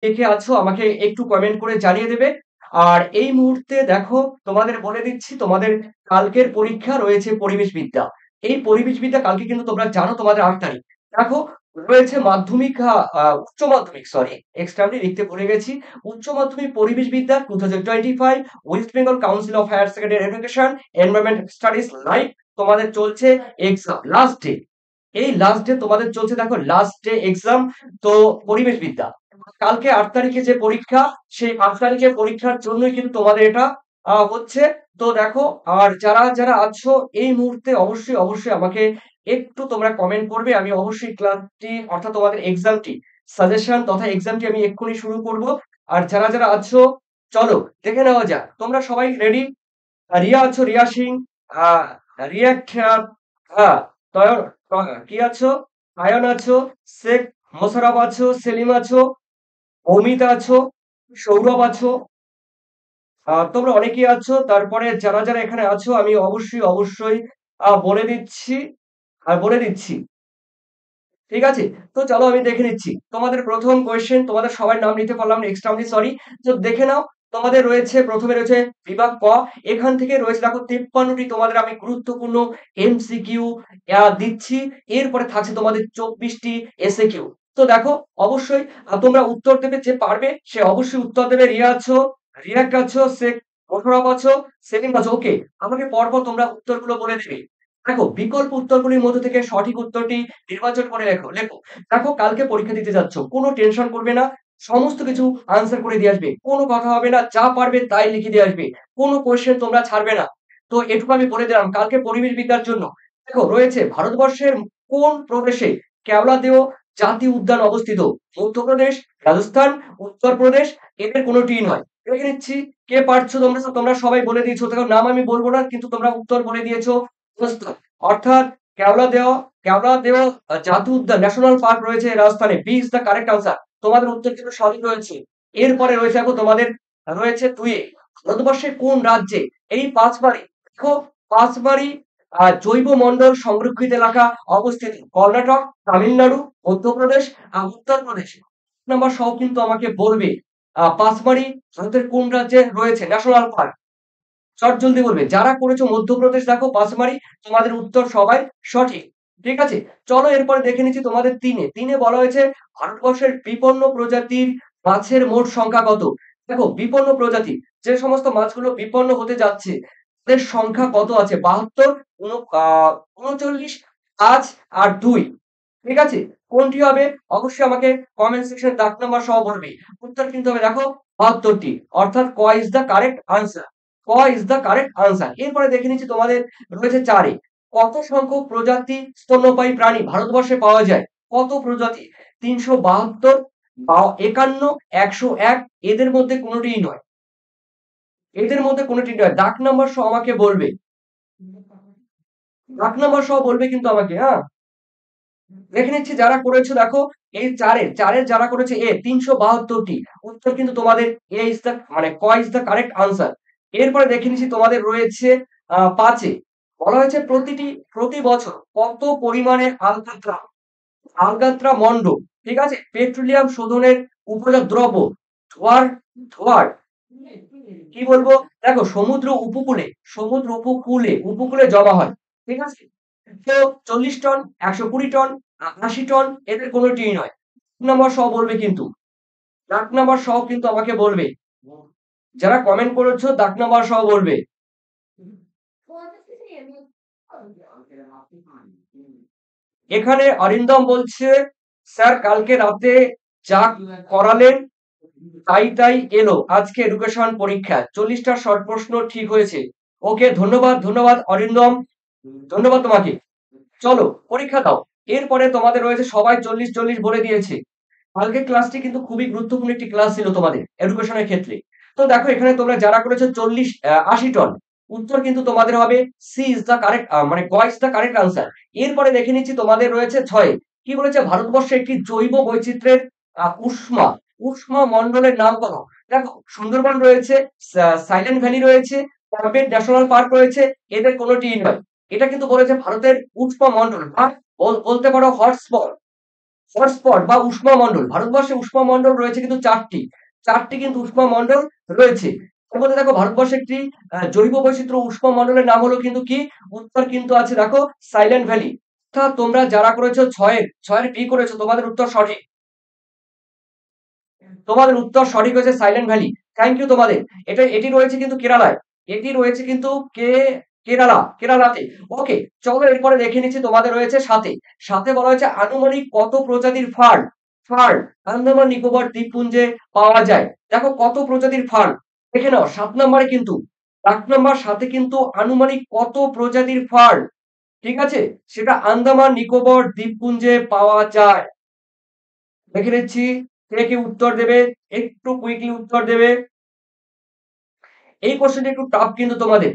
কে কে আছো আমাকে একটু কমেন্ট করে জানিয়ে দেবে। আর এই মুহূর্তে দেখো, তোমাদের বলে দিচ্ছি, তোমাদের কালকের পরীক্ষা রয়েছে পরিবেশবিদ্যা। এই পরিবেশবিদ্যা কালকে কিন্তু তোমরা জানো তোমাদের 8 তারিখ। দেখো, রয়েছে মাধ্যমিক, উচ্চ মাধ্যমিক, সরি এক্সট্রা আমি লিখতে ভুলে গেছি। উচ্চ মাধ্যমিক পরিবেশবিদ্যা 2025, West Bengal council of higher secondary education environment studies live. তোমাদের চলছে এক্সাম লাস্ট ডে। এই লাস্ট ডে তোমাদের চলছে, দেখো লাস্ট ডে এক্সাম। তো পরিবেশবিদ্যা কালকে 8 তারিখে যে পরীক্ষা, সেই 8 তারিখের পরীক্ষার জন্যই কিন্তু তোমাদের এটা হচ্ছে। তো দেখো, আর যারা যারা আছো এই মুহূর্তে অবশ্যই অবশ্যই আমাকে একটু তোমরা কমেন্ট করবে। আমি অবশ্যই ক্লাসটি অর্থাৎ তোমাদের এক্সামটি সাজেশন তথা এক্সামটি আমি এক্ষুনি শুরু করব। আর যারা যারা আছো, চলো দেখে নেওয়া যাক। তোমরা সবাই রেডি? রিয়া আছো, রিয়া সিং, আহ রিয়াক্ট, হ্যাঁ, তয়ন, কি আছো, আয়ন আছো, শেখ মোশাররফ আছো, সেলিম আছো, অমিত আছো, সৌরভ আছো, তোমরা অনেকেই আছো। তারপরে যারা যারা এখানে আছো আমি অবশ্যই অবশ্যই বলে দিচ্ছি, বলে দিচ্ছি। ঠিক আছে? তো চলো আমি দেখে নিচ্ছি। তোমাদের প্রথম কোয়েশ্চেন, তোমাদের সবার নাম নিতে পারলাম না, এক্সট্রিমলি সরি। তো দেখে নাও, তোমাদের রয়েছে প্রথমে রয়েছে বিভাগ ক। এখান থেকে রয়েছে দেখো 53টি তোমাদের আমি গুরুত্বপূর্ণ এমসিকিউ দিচ্ছি। এরপরে থাকছে তোমাদের 24টি এসএকিউ। তো দেখো, অবশ্যই তোমরা উত্তর দেবে, যে পারবে সে অবশ্যই উত্তর দেবে। রিয়া আছো, রিয়াক আছো, শেখ মোশাররফ আছো, সেলিম আছো। ওকে, আমাকে পরপর তোমরা উত্তরগুলো বলে দিবে। দেখো, বিকল্প উত্তরগুলির মধ্য থেকে সঠিক উত্তরটি নির্বাচন করে লেখো লেখো। দেখো, কালকে পরীক্ষা দিতে যাচ্ছ, কোনো টেনশন করবে না। সমস্ত কিছু আনসার করে দিয়ে আসবে, কোনো কথা হবে না, যা পারবে তাই লিখে দিয়ে আসবে। কোনো কোশ্চেন তোমরা ছাড়বে না। তো এটুকু আমি বলে দিলাম কালকে পরিবেশ বিদ্যার জন্য। দেখো, রয়েছে ভারতবর্ষের কোন প্রদেশে কেওলাদেও জাতীয় উদ্যান অবস্থিত? মধ্যপ্রদেশ, রাজস্থান, উত্তরপ্রদেশ, এদের কোনোটি নয়। দেখে নিচ্ছি কে পারছো। তোমরা তোমরা সবাই বলে দিয়েছো, দেখো নাম আমি বলবো না, কিন্তু তোমরা উত্তর বলে দিয়েছো। রাজস্থান, অর্থাৎ কেওলাদেও, কেওলাদেও জাতীয় উদ্যান ন্যাশনাল পার্ক রয়েছে রাজস্থানে। B is the correct answer. তোমাদের উত্তর কিন্তু সঠিক রয়েছে। এরপরে রয়েছে দেখো তোমাদের রয়েছে দুইয়ে, ভারতবর্ষের কোন রাজ্যে এই পাঁচবাড়ি, দেখো পাঁচবাড়ি জৈব মন্ডল সংরক্ষিত এলাকা অবস্থিত? কর্ণাটক, তামিলনাড়ু, মধ্যপ্রদেশ, উত্তরপ্রদেশ। নাম্বার সহ কিন্তু আমাকে বলবে পাঁচবাড়ি ভারতের কোন রাজ্যে রয়েছে ন্যাশনাল পার্ক। চট জলদি বলবে। যারা করেছো মধ্যপ্রদেশ, দেখো পাঁচমারি, তোমাদের উত্তর সবাই সঠিক। ঠিক আছে? চলো এরপরে দেখে নিচ্ছি তোমাদের তিনে। তিনে বলা হয়েছে ভারতবর্ষের বিপন্ন প্রজাতির মাছের মোট সংখ্যা কত? দেখো, বিপন্ন প্রজাতি যে সমস্ত মাছগুলো বিপন্ন হতে যাচ্ছে তাদের সংখ্যা কত আছে? 72, 39, 5 আর 2। ঠিক আছে? কোনটি হবে অবশ্যই আমাকে কমেন্ট সেকশনে দাগ নাম্বার সহ বলবে। উত্তর কিন্তু হবে দেখো 72টি, অর্থাৎ ক ইজ দ্য কারেক্ট আনসার। ক ইজ দ্য কারেক্ট আনসার। এরপরে দেখে নিচ্ছি তোমাদের রয়েছে 4-এ। কত সংখ্যক প্রজাতি স্তন্যপায়ী প্রাণী ভারতবর্ষে পাওয়া যায়? কত প্রজাতি? 372, 51, 101, এদের মধ্যে কোনটিই নয়। এদের মধ্যে কোনটি নয়। দাগ নাম্বার সহ আমাকে বলবে। দাগ নাম্বার সহ বলবে কিন্তু আমাকে, হ্যাঁ? দেখে নিচ্ছি যারা করেছো। দেখো, এই চারের যারা করেছে এ 372টি। উত্তর কিন্তু তোমাদের এ ইজ দ্য মানে ক ইজ দ্য কারেক্ট আনসার। এরপরে দেখে নিচ্ছি তোমাদের রয়েছে 5-এ। বলা হয়েছে প্রতি বছর কত পরিমাণে আলকাত্রা মন্ড, ঠিক আছে, পেট্রোলিয়াম শোধনের উপজাত দ্রব্য, ধোঁয়ার ধোঁয়ার কি বলবো, দেখো সমুদ্র উপকূলে জমা হয়। ঠিক আছে? তো 40 টন, 120 টন, 80 টন, এদের কোনোটিই নয়। নাম্বার সহ বলবে কিন্তু। দাগ নাম্বার সহ কিন্তু আমাকে বলবে। যারা কমেন্ট করেছো দাগ নাম্বার সহ বলবে। এখানে অরিন্দম বলছে, স্যার কালকে রাতে যা করালেন তাই তাই এলো আজকে এডুকেশন পরীক্ষা, 40টা শর্ট প্রশ্ন ঠিক হয়েছে। ওকে, ধন্যবাদ ধন্যবাদ অরিন্দম, ধন্যবাদ তোমাকে। চলো পরীক্ষা দাও। এরপরে তোমাদের রয়েছে সবাই 40-40 বলে দিয়েছে। কালকের ক্লাসটি কিন্তু খুবই গুরুত্বপূর্ণ একটি ক্লাস ছিল তোমাদের এডুকেশনের ক্ষেত্রে। তো দেখো, এখানে তোমরা যারা করেছো 80 টন, উত্তর কিন্তু তোমাদের হবে সি ইজ দ্য কারেক্ট, মানে গ ইজ দ্য কারেক্ট আনসার। এরপরে দেখে নিচ্ছি তোমাদের রয়েছে 6-এ। কি বলেছে? ভারতবর্ষে একটি জৈব বৈচিত্র্যের উষ্মা উষ্মা মন্ডলের নাম করো। দেখো, সুন্দরবন রয়েছে, সাইলেন্ট ভ্যালি রয়েছে, কর্বেট ন্যাশনাল পার্ক রয়েছে, এদের কোনোটিই নয়। এটা কিন্তু বলেছে ভারতের উষ্মা মন্ডল বা বলতে পারো হটস্পট। হটস্পট বা উষ্মা মণ্ডল, ভারতবর্ষে উষ্মা মণ্ডল রয়েছে কিন্তু চারটি কিন্তু উষ্মা মণ্ডল রয়েছে। এর মধ্যে দেখো ভারতবর্ষে একটি জৈব বৈচিত্র্য উষ্মা মণ্ডলের নাম হলো কিন্তু কি, উত্তর কিন্তু আছে দেখো সাইলেন্ট ভ্যালি। অর্থাৎ তোমরা যারা করেছো ছয়ের বি করেছো, তোমাদের উত্তর সঠিক, তোমাদের উত্তর সঠিক হয়েছে সাইলেন্ট ভ্যালি। থ্যাংক ইউ তোমাদের। এটি রয়েছে কিন্তু কেরালায়, এটি রয়েছে কিন্তু কেরালাতে। ওকে, চলো এরপরে দেখে নিচ্ছি তোমাদের রয়েছে সাথে, সাথে বলা হয়েছে আনুমানিক কত প্রজাতির ফার্ন ফার্ন আন্দামান নিকোবর দ্বীপপুঞ্জে পাওয়া যায়। দেখো কত প্রজাতির ফার্ন দেখে নাও, 7 নম্বরে কিন্তু, 8 নম্বর সাথে কিন্তু আনুমানিক কত প্রজাতির ফার্ন, ঠিক আছে, সেটা আন্দামান নিকোবর দ্বীপপুঞ্জে পাওয়া যায়। দেখে নিচ্ছি কে কে উত্তর দেবে, একটু কুইকলি উত্তর দেবে। এই কোশ্চেনটা একটু টাফ কিন্তু তোমাদের,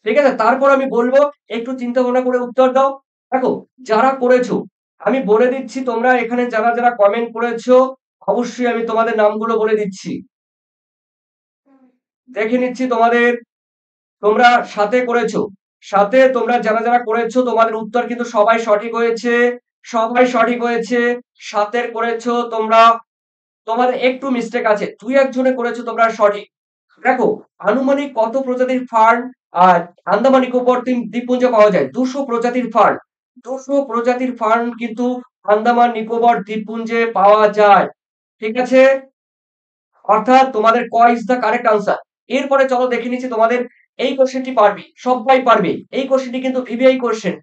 ঠিক আছে, তারপর আমি বলবো একটু চিন্তা ভাবনা করে উত্তর দাও। দেখো যারা করেছো আমি বলে দিচ্ছি, তোমরা এখানে যারা যারা কমেন্ট করেছো অবশ্যই আমি তোমাদের নামগুলো বলে দিচ্ছি। দেখে নিচ্ছি তোমাদের, তোমরা সাথে করেছো, সাথে তোমরা যারা যারা করেছো তোমাদের উত্তর কিন্তু সবাই সঠিক হয়েছে, সবাই সঠিক হয়েছে। সাতের করেছো তোমরা, তোমাদের একটু মিস্টেক আছে, দুই একজনে করেছো তোমরা সঠিক। দেখো আনুমানিক কত প্রজাতির ফার্ন আর আন্দামান নিকোবর দ্বীপপুঞ্জে পাওয়া যায়, 200 প্রজাতির ফার্ন, 200 প্রজাতির ফার্ন কিন্তু আন্দামান নিকোবর দ্বীপপুঞ্জে পাওয়া যায়, ঠিক আছে, অর্থাৎ তোমাদের ক ইজ দ্য কারেক্ট আনসার। এরপরে চলো দেখে নিচ্ছি তোমাদের, এই কোশ্চেনটি পারবি, সবাই পারবে, এই কোশ্চেনটি কিন্তু ভিভিআই কোশ্চেন,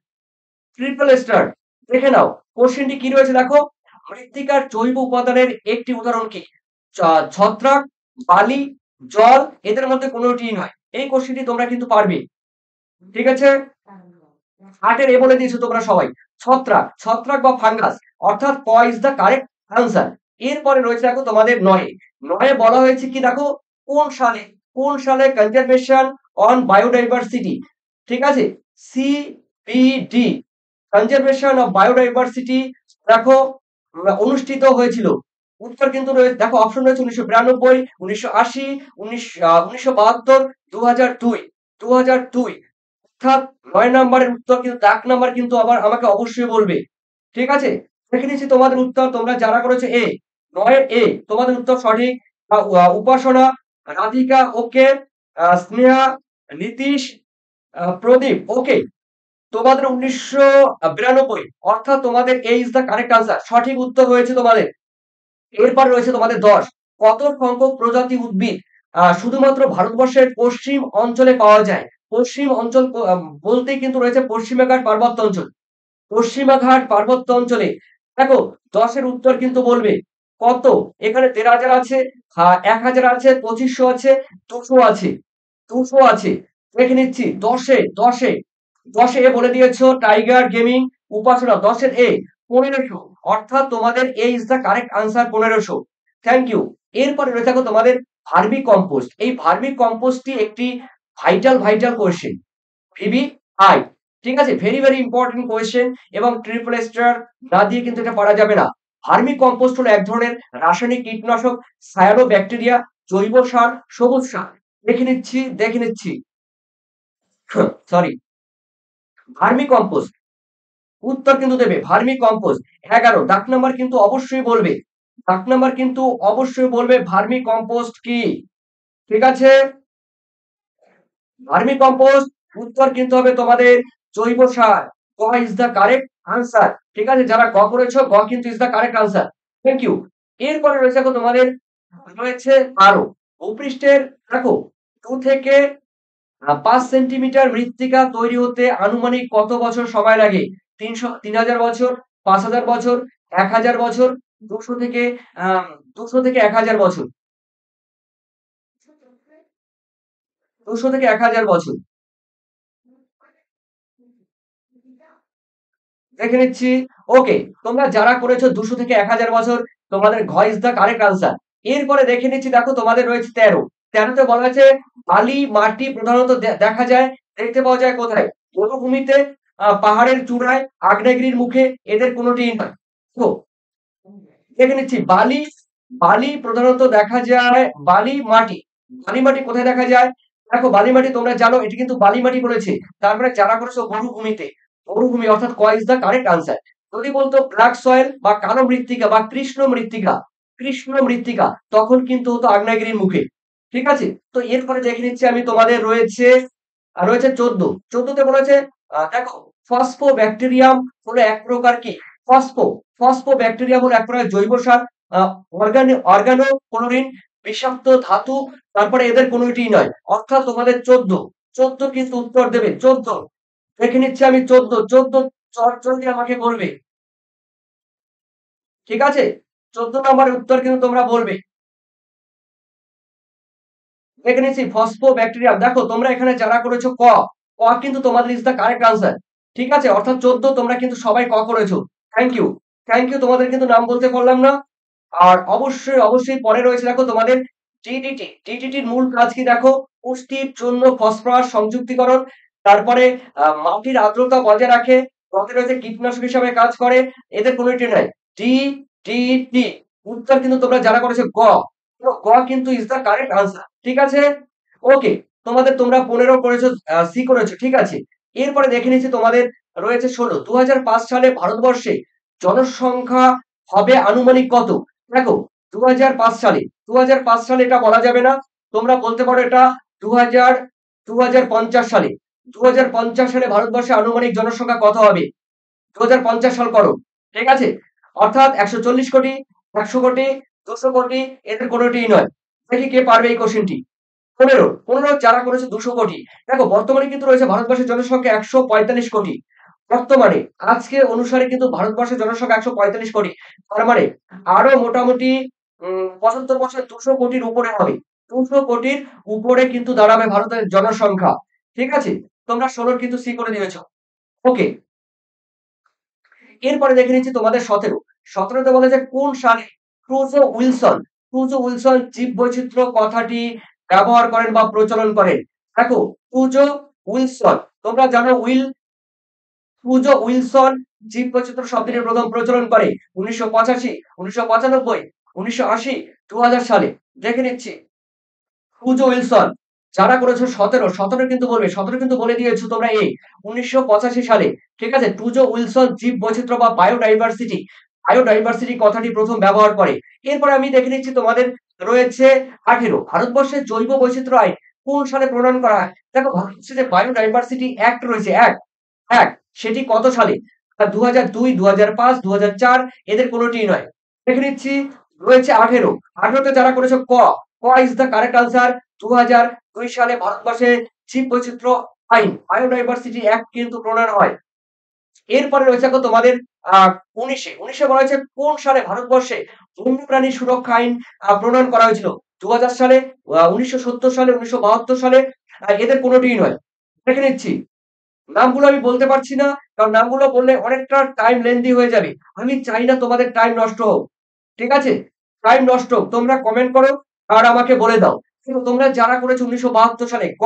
ট্রিপল স্টার। দেখে নাও কোশ্চেনটি কি রয়েছে দেখো, মৃত্তিকার জৈব উপাদানের একটি উদাহরণ কি, ছত্রাক, বালি, জল, এদের মধ্যে কোনোটি নয়। এই কোশ্চেনটি তোমরা কিন্তু পারবে, ঠিক আছে। 8-এর এ বলে দিয়েছো তোমরা সবাই, ছত্রাক বা ফাঙ্গাস, অর্থাৎ ক ইজ দ্য কারেক্ট আনসার। এরপরে রয়েছে দেখো তোমাদের নয়ে বলা হয়েছে কি দেখো, কোন সালে কনজারভেশন অন বায়োডাইভার্সিটি, ঠিক আছে, সিবিডি, কনজারভেশন অফ বায়োডাইভার্সিটি, দেখো অনুষ্ঠিত হয়েছিল। উত্তর কিন্তু রয়েছে দেখো, অপশন রয়েছে 1992, 1980, 1972, 2002, 2002। অর্থাৎ 9 নম্বরের উত্তর কিন্তু, দাগ নাম্বার কিন্তু আবার আমাকে অবশ্যই বলবে, ঠিক আছে। দেখে নিচ্ছি তোমাদের উত্তর, তোমরা যারা করেছো এ, 9-এর এ, তোমাদের উত্তর সঠিক। উপাসনা, রাধিকা ওকে, স্নেহা, নীতিশ, প্রদীপ ওকে, তোমাদের 1992, অর্থাৎ তোমাদের A is the correct answer, সঠিক উত্তর হয়েছে তোমাদের। এরপর রয়েছে তোমাদের 10, কত সংখ্যক প্রজাতি উদ্ভিদ শুধুমাত্র ভারতবর্ষের পশ্চিম অঞ্চলে পাওয়া যায়। পশ্চিম অঞ্চল বলতেই কিন্তু রয়েছে পশ্চিমঘাট পার্বত্য অঞ্চল, পশ্চিমঘাট পার্বত্য অঞ্চলে। দেখো 10-এর উত্তর কিন্তু বলবে কত, এখানে 13,000 আছে, 1,000 আছে, 2500 আছে, 200 আছে, 200 আছে। দেখে নিচ্ছি 10-এ বলে দিয়েছো টাইগার গেমিং, উপাসনা 10-এর এ 1500, অর্থাৎ তোমাদের A is the correct answer 1500। Thank you. এরপরে রয়েছে দেখো তোমাদের ভার্মি কম্পোস্ট, এই ভার্মি কম্পোস্টটি একটি ভাইটাল কোয়েশ্চেন, ভিভিআই, ঠিক আছে, ভেরি ভেরি ইম্পর্টেন্ট কোয়েশ্চেন, এবং ট্রিপল স্টার না দিয়ে কিন্তু এটা পারা যাবে না। ভার্মি কম্পোস্ট হলো এক ধরনের রাসায়নিক কীটনাশক, সায়ানো ব্যাকটেরিয়া, জৈব সার, সবুজ সার। দেখে নিচ্ছি সরি, ভার্মি কম্পোস্ট উত্তর কিন্তু দেবে ভার্মি কম্পোস্ট। 11 ডাক নাম্বার কিন্তু অবশ্যই বলবে, ডাক নাম্বার কিন্তু অবশ্যই বলবে ভার্মি কম্পোস্ট কি, ঠিক আছে। ভার্মি কম্পোস্ট উত্তর কিন্তু হবে তোমাদের জৈব সার, গ ইজ দ্য কারেক্ট আনসার, ঠিক আছে, যারা গ করেছো গ কিন্তু is the correct answer. Thank you. এরপরে রয়েছে দেখো তোমাদের রয়েছে 12, ভূপৃষ্ঠের দেখো 2 থেকে 5 সেন্টিমিটার মৃত্তিকা তৈরি হতে আনুমানিক কত বছর সময় লাগে, 3,000 বছর, 5,000 বছর, 1,000 বছর, 200 থেকে 1,000 বছর, 200 থেকে 1,000 বছর। দেখে নিচ্ছি, ওকে, তোমরা যারা করেছো 200 থেকে 1,000 বছর, তোমাদের ঘ ইজ দ্য কারেক্ট আনসার। এরপরে দেখে নিচ্ছি দেখো তোমাদের রয়েছে 13তে বলা আছে বালি মাটি প্রধানত দেখা যায়, দেখতে পাওয়া যায় কোথায়, মরুভূমিতে, পাহাড়ের চূড়ায়, আগ্নেয়গিরির মুখে, এদের কোনোটি নয়। তো দেখে নিচ্ছি বালি প্রধানত দেখা যায়, বালি মাটি কোথায় দেখা যায়, দেখো বালি মাটি তোমরা জানো এটি কিন্তু বালি মাটি বলেছে, তারপরে যারা করেছো মরুভূমিতে, মরুভূমি, অর্থাৎ ক ইজ দ্য কারেক্ট আনসার। যদি বলতো ব্ল্যাক সয়েল বা কালো মৃত্তিকা বা কৃষ্ণ মৃত্তিকা, কৃষ্ণ মৃত্তিকা, তখন কিন্তু হতো আগ্নেয়গিরির মুখে। ঠিক আছে? তো এরপরে দেখে নিচ্ছি আমি তোমাদের রয়েছে 14। 14 তে বলেছে দেখো ফসফোব্যাকটেরিয়াম হলো এক প্রকার কি? ফসফো ফসফোব্যাকটেরিয়াম হলো এক প্রকার জৈব সার, অর্গানোক্লোরিন, বিষাক্ত ধাতু, তারপরে এদের কোনোটিই নয়। অর্থাৎ তোমাদের 14, 14 কিন্তু উত্তর দেবে। 14 দেখে নিচ্ছি আমি 14, 14 চটজলদি আমাকে বলবে। ঠিক আছে? 14 নম্বরের উত্তর কিন্তু তোমরা বলবে। দেখে নিচ্ছি ফসফোব্যাকটেরিয়াম। দেখো তোমরা এখানে যারা করেছো ক, ক কিন্তু তোমাদের ইজ দ্য কারেক্ট আনসার। ঠিক আছে? অর্থাৎ 14 তোমরা কিন্তু সবাই ক করেছো। Thank you. থ্যাংক ইউ, তোমাদের কিন্তু নাম বলতে পারলাম না। আর অবশ্যই পরে রয়েছে দেখো তোমাদের ডিডিটি। ডিডিটির মূল কাজ কি দেখো? পুষ্টির জন্য ফসফরাস সংযুক্তিকরণ, তারপরে মাটির আর্দ্রতা বজায় রাখে, পরে রয়েছে কীটনাশক হিসাবে কাজ করে, এদের কোনোটি নাই। ডিডিটি উত্তর কিন্তু তোমরা যারা করেছো গ, তো গ কিন্তু ইজ দ্য কারেক্ট আনসার। ঠিক আছে? ওকে, তোমরা 15 করেছো, সি করেছো। ঠিক আছে, এরপরে দেখে নিচ্ছি তোমাদের রয়েছে 16। 2005 সালে ভারতবর্ষে জনসংখ্যা হবে আনুমানিক কত? দেখো 2005 সালে, 2005 সালে এটা বলা যাবে না। তোমরা বলতে পারো এটা 2000 2050 সালে। 2050 সালে ভারতবর্ষে আনুমানিক জনসংখ্যা কত হবে? 2050 সাল করো। ঠিক আছে? অর্থাৎ 140 কোটি, 100 কোটি, 200 কোটি, এদের কোনোটিই নয়। দেখি কে পারবে এই কোশ্চেনটি। 15 যারা করেছে 200 কোটি। দেখো বর্তমানে কিন্তু রয়েছে ভারতবর্ষের জনসংখ্যা 145 কোটি। বর্তমানে আজকে অনুসারে কিন্তু ভারতবর্ষের জনসংখ্যা 145 কোটি। তার মানে আরো মোটামুটি 75 বছর 200 কোটির উপরে হবে। 200 কোটির উপরে কিন্তু দাঁড়াবে ভারতের জনসংখ্যা। ঠিক আছে? তোমরা 16 কিন্তু সি করে দিয়েছো। ওকে, এরপরে দেখে নিচ্ছি তোমাদের 17। 17 তে বলে যে কোন সালে ক্রুজো উইলসন জীববৈচিত্র্য কথাটি ব্যবহার করেন বা প্রচলন করেন? দেখো ক্রুজো উইলসন, তোমরা জানো ক্রুজো উইলসন জীববৈচিত্র্য শব্দটি প্রথম প্রচলন করে 1985, 1995, 1980, 2000 সালে। দেখে নিচ্ছি ক্রুজো উইলসন যারা করেছো 17, 17 কিন্তু বলবে, 17 কিন্তু বলে দিয়েছো তোমরা 1985 সালে। ঠিক আছে, ক্রুজো উইলসন জীব বৈচিত্র্য বা বায়োডাইভার্সিটি কথাটি প্রথম ব্যবহার করে। এরপরে আমি দেখে নিচ্ছি তোমাদের রয়েছে 18। ভারতবর্ষের জৈব বৈচিত্র্য আইন কোন সালে প্রণয়ন করা হয়? দেখো ভারতবর্ষে যে বায়োডাইভার্সিটি অ্যাক্ট রয়েছে, অ্যাক্ট, সেটি কত সালে? 2002, 2005, 2004, এদের কোনোটিই নয়। দেখে নিচ্ছি রয়েছে 18। 18 তে যারা করেছে ক, ক ইজ দ্য কারেক্ট আনসার। 2002 সালে ভারতবর্ষে জীব বৈচিত্র্য আইন বায়োডাইভার্সিটি অ্যাক্ট কিন্তু প্রণয়ন হয়। এরপরে রয়েছে দেখো তোমাদের 19-এ, 19-এ বলা হয়েছে কোন সালে ভারতবর্ষে বন্যপ্রাণী সুরক্ষা আইন প্রণয়ন করা হয়েছিল? 2000 সালে, 1970 সালে, 1972 সালে, এদের কোনোটিই নয়। দেখে নিচ্ছি নামগুলো আমি বলতে পারছি না, কারণ নামগুলো বললে অনেকটা টাইম লেন্দি হয়ে যাবে। আমি চাই না তোমাদের টাইম নষ্ট হোক। ঠিক আছে? টাইম নষ্ট হোক। তোমরা কমেন্ট করো আর আমাকে বলে দাও। কিন্তু তোমরা যারা করেছো 1972 সালে ক,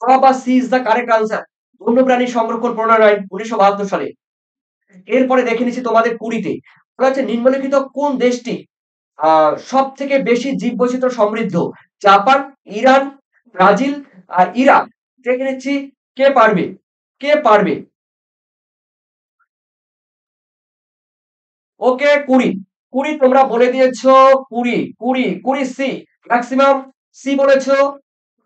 ক বা C is the correct answer. বন্যপ্রাণী সংরক্ষণ প্রণয়ন আইন 1972 সালে। এরপরে দেখে নিচ্ছি তোমাদের 20-তে। বলা হচ্ছে নিম্নলিখিত কোন দেশটি সব থেকে বেশি জীববৈচিত্র্য সমৃদ্ধ? জাপান, ইরান, ব্রাজিল আর ইরাক। দেখে নিচ্ছি কে পারবে, কে পারবে। ওকে 20, 20 তোমরা বলে দিয়েছো। 20, 20, 20 সি, ম্যাক্সিমাম সি বলেছো।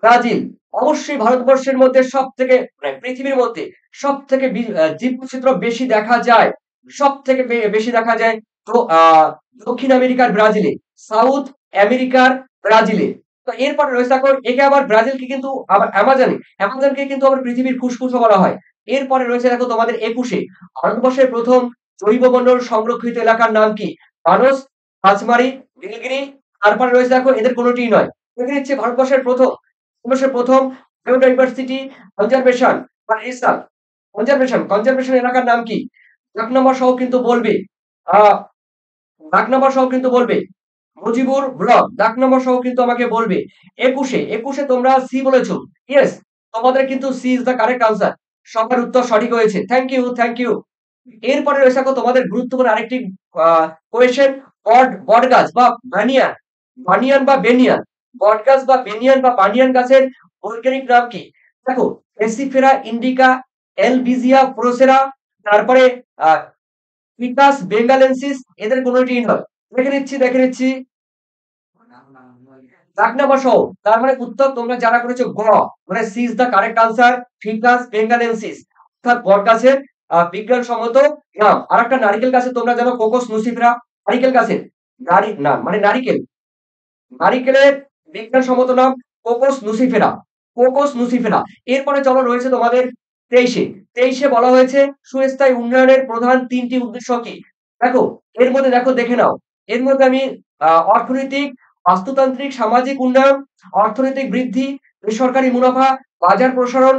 ব্রাজিল। অবশ্যই ভারতবর্ষের মধ্যে সব থেকে মানে পৃথিবীর মধ্যে সব থেকে জীববৈচিত্র্য বেশি দেখা যায়, সব থেকে বেশি দেখা যায় তো দক্ষিণ আমেরিকার ব্রাজিলে, সাউথ আমেরিকার ব্রাজিলে। তো এরপরে রয়েছে দেখো একে আবার ব্রাজিলকে কিন্তু আবার অ্যামাজনকে কিন্তু আবার পৃথিবীর ফুসফুসও বলা হয়। এরপরে রয়েছে দেখো তোমাদের 21-এ ভারতবর্ষের প্রথম জৈবমণ্ডল সংরক্ষিত এলাকার নাম কি? মানস, হাঁসমারি, নীলগিরি, তারপরে রয়েছে দেখো এদের কোনোটিই নয়। দেখে নিচ্ছি ভারতবর্ষের প্রথম বায়োডাইভার্সিটি কনজারভেশন বা রিসার্চ কনজারভেশন এলাকার নাম কি? ডাক নাম্বার সহ কিন্তু বলবে। আহ ডাক নাম্বার সহ কিন্তু বলবে। মুজিবুর ব্লক ডাক নাম্বার সহ কিন্তু আমাকে বলবে। 21-এ তোমরা সি বলেছো। ইয়েস, তোমাদের কিন্তু C is the correct answer. সবার উত্তর সঠিক হয়েছে। Thank you, thank you. এরপরে রয়েছে দেখো তোমাদের গুরুত্বপূর্ণ আরেকটি কোয়েশ্চেন। বটগাছ বা বানিয়ান, বটগাছ বা বেনিয়ান বা বানিয়ান গাছের বৈজ্ঞানিক নাম কি? দেখো এসিফেরা ইন্ডিকা, এলবিজিয়া প্রোসেরা, তারপরে ফিকাস বেঙ্গালেন্সিস এদের কোনোটি নয়। দেখে নিচ্ছি দাগ নাম্বার সহ। তার মানে উত্তর তোমরা যারা করেছো গ, মানে C is the correct answer, ficus benghalensis, অর্থাৎ বট গাছের বিজ্ঞানসম্মত নাম। আরেকটা নারিকেল গাছে তোমরা জানো কোকোস নুসিফেরা, নারিকেল গাছের না মানে নারিকেল, নারিকেলের বিজ্ঞানসম্মত নাম কোকোস নুসিফেরা, কোকোস নুসিফেরা। এরপরে চলো রয়েছে তোমাদের 23-এ বলা হয়েছে সুস্থায়ী উন্নয়নের প্রধান 3টি উদ্দেশ্য কি? দেখো এর মধ্যে দেখে নাও। এর মধ্যে আমি অর্থনৈতিক, বাস্তুতান্ত্রিক, সামাজিক উন্নয়ন, অর্থনৈতিক বৃদ্ধি, বেসরকারি মুনাফা, বাজার প্রসারণ।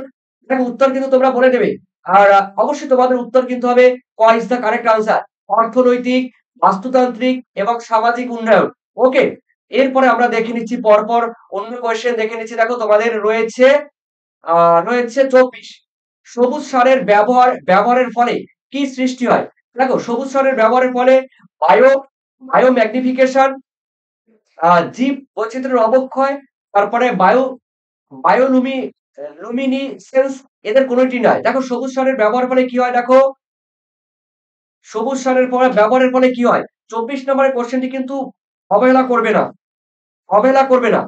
দেখো উত্তর কিন্তু তোমরা বলে দেবে। আর অবশ্যই তোমাদের উত্তর কিন্তু হবে ক ইজ দ্য কারেক্ট আনসার, অর্থনৈতিক, বাস্তুতান্ত্রিক এবং সামাজিক উন্নয়ন। ওকে, এরপরে আমরা দেখে নিচ্ছি পরপর অন্য কোয়েশ্চেন দেখে নিচ্ছি। দেখো তোমাদের রয়েছে 24, সবুজ সারের ব্যবহারের ফলে কি সৃষ্টি হয়? দেখো সবুজ সারের ব্যবহারের ফলে বায়ো বায়ো ম্যাগনিফিকেশন, জীব বৈচিত্র্যের অবক্ষয়, তারপরে বায়োলুমি লুমিনিসেন্স, এদের কোনোটি নয়। দেখো সবুজ সারের ব্যবহারের ফলে কি হয়, দেখো সবুজ সারের ব্যবহারের ফলে কি হয়। 24 নম্বরের কোশ্চেনটি কিন্তু অবহেলা করবে না, অবহেলা করবে না।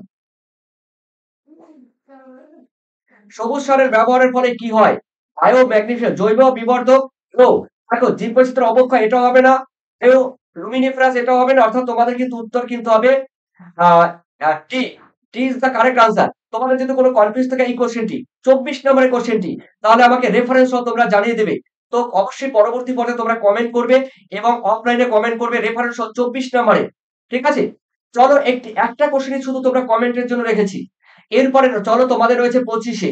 সবুজ সারের ব্যবহারের ফলে কি হয়? বায়ো ম্যাগনিফিকেশন, জৈব বিবর্ধক। ও দেখো জীববৈচিত্র্য অবক্ষয়, এটা হবে না। বায়ো লুমিনিফেরাস, এটাও হবে না। অর্থাৎ তোমাদের কিন্তু উত্তর কিন্তু হবে টি, টি ইজ দ্য কারেক্ট আনসার। তোমাদের যদি কোনো কনফিউজ থাকে এই কোশ্চেনটি, 24 নম্বরের কোশ্চেনটি, তাহলে আমাকে রেফারেন্স সহ তোমরা জানিয়ে দেবে। তো অবশ্যই পরবর্তী পর্বে তোমরা কমেন্ট করবে এবং অফলাইনে কমেন্ট করবে রেফারেন্স সহ 24 নম্বরে। ঠিক আছে, চলো একটা কোশ্চেনই শুধু তোমরা কমেন্টের জন্য রেখেছি। এরপরে চলো তোমাদের রয়েছে 25-এ,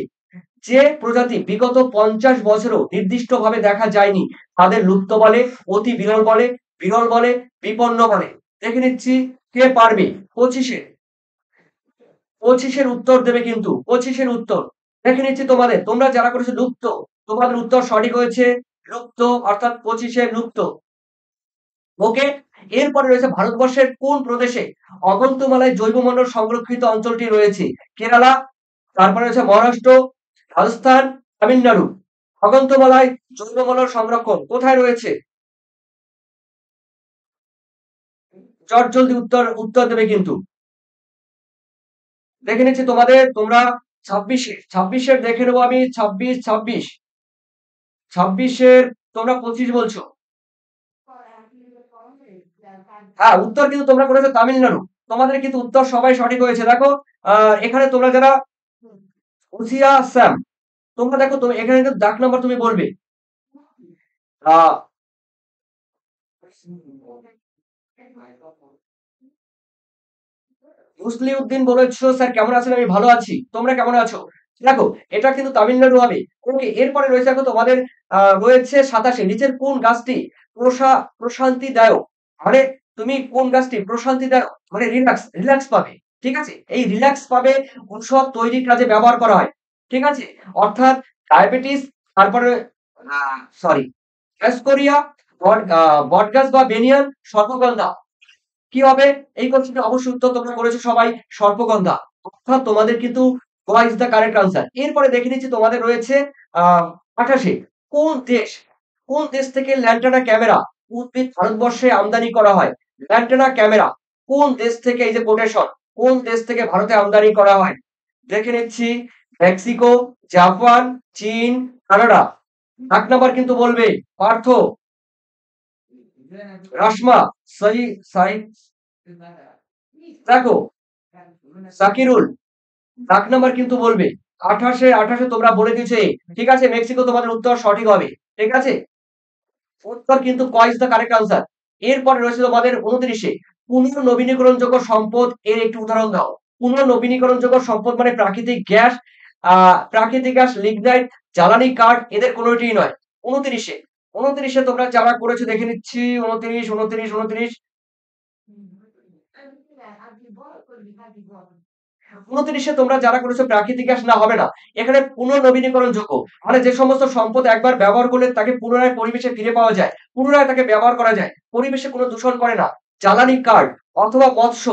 যে প্রজাতি বিগত 50 বছরও নির্দিষ্টভাবে দেখা যায়নি তাদের লুপ্ত বলে, অতি বিরল বলে, বিপন্ন বলে। দেখে নিচ্ছি কে পারবে। 25-এর উত্তর দেবে কিন্তু, 25-এর উত্তর দেখে নিচ্ছি। তোমরা যারা করেছো লুপ্ত, তোমাদের উত্তর সঠিক হয়েছে লুপ্ত, অর্থাৎ 25-এর লুপ্ত। ওকে, এরপরে রয়েছে ভারতবর্ষের কোন প্রদেশে অগন্ত্যমালায় জৈবমণ্ডল সংরক্ষিত অঞ্চলটি রয়েছে? কেরালা, তারপরে রয়েছে মহারাষ্ট্র, রাজস্থান, তামিলনাড়ু। অগন্ত্যমালায় জৈবমণ্ডল সংরক্ষণ কোথায় রয়েছে? জলদি উত্তর দেবে কিন্তু। দেখে নিচ্ছি তোমরা 26-এর দেখে নেবো আমি। 26-এর তোমরা 25 বলছো। হ্যাঁ, উত্তর কিন্তু তোমরা করেছো তামিলনাড়ু। তোমাদের কিন্তু উত্তর সবাই সঠিক হয়েছে। দেখো এখানে তোমরা যারা উসিয়া স্যাম, তোমরা দেখো তুমি এখানে কিন্তু দাগ নাম্বার তুমি বলবে। আহ মুসলিউদ্দিন বলেছো স্যার কেমন আছেন, আমি ভালো আছি, তোমরা কেমন আছো? দেখো এটা কিন্তু তামিলনাড়ু হবে। ওকে, এরপরে রয়েছে দেখো তোমাদের রয়েছে 27-এ, নিচের কোন গাছটি প্রশান্তিদায়ক, মানে তুমি কোন গাছটি প্রশান্তিদায়ক মানে রিল্যাক্স পাবে। ঠিক আছে, এই রিল্যাক্স পাবে ঔষধ তৈরির কাজে ব্যবহার করা হয়। ঠিক আছে, অর্থাৎ ডায়াবেটিস, তারপরে সরি অ্যাসকোরিয়া, বটগাছ বা বেনিয়ান, সর্পগন্ধা। কি হবে এই কোশ্চেনের অবশ্যই উত্তর তোমরা করেছো সবাই সর্পগন্ধা, অর্থাৎ তোমাদের কিন্তু গ ইজ দ্য কারেক্ট আনসার। এরপরে দেখে নিচ্ছি তোমাদের রয়েছে 28-এ, কোন দেশ কোন দেশ থেকে ল্যান্টানা ক্যামেরা উদ্ভিদ ভারতবর্ষে আমদানি করা হয়? ল্যান্টানা ক্যামেরা কোন দেশ থেকে, এই যে কোটেশন, কোন দেশ থেকে ভারতে আমদানি করা হয়? দেখে নিচ্ছি মেক্সিকো, জাপান, চীন, কানাডা। এক নাম্বার কিন্তু বলবে পার্থ, রাশমা, সহি সাই, দেখো সাকিরুল, এক নাম্বার কিন্তু বলবে 28-এ তোমরা বলে দিয়েছে। ঠিক আছে, মেক্সিকো তোমাদের উত্তর সঠিক হবে। ঠিক আছে, উত্তর কিন্তু ক ইজ দ্য কারেক্ট আনসার। এরপরে রয়েছে তোমাদের 29-এ, পুনর্নবীনীকরণযোগ্য সম্পদ এর একটি উদাহরণ দাও। পুনর্নবীনীকরণযোগ্য সম্পদ মানে প্রাকৃতিক গ্যাস, লিগনাইট, জ্বালানি কাঠ, এদের কোনোটিই নয়। 29-এ তোমরা যারা করেছো দেখে নিচ্ছি। 29 তোমরা যারা করেছো প্রাকৃতিক গ্যাস না, হবে না। এখানে পুনর্নবীনীকরণযোগ্য মানে যে সমস্ত সম্পদ একবার ব্যবহার করলে তাকে পুনরায় পরিবেশে ফিরে পাওয়া যায়, পুনরায় তাকে ব্যবহার করা যায়, পরিবেশে কোনো দূষণ করে না। জ্বালানি কাঠ অথবা মৎস্য,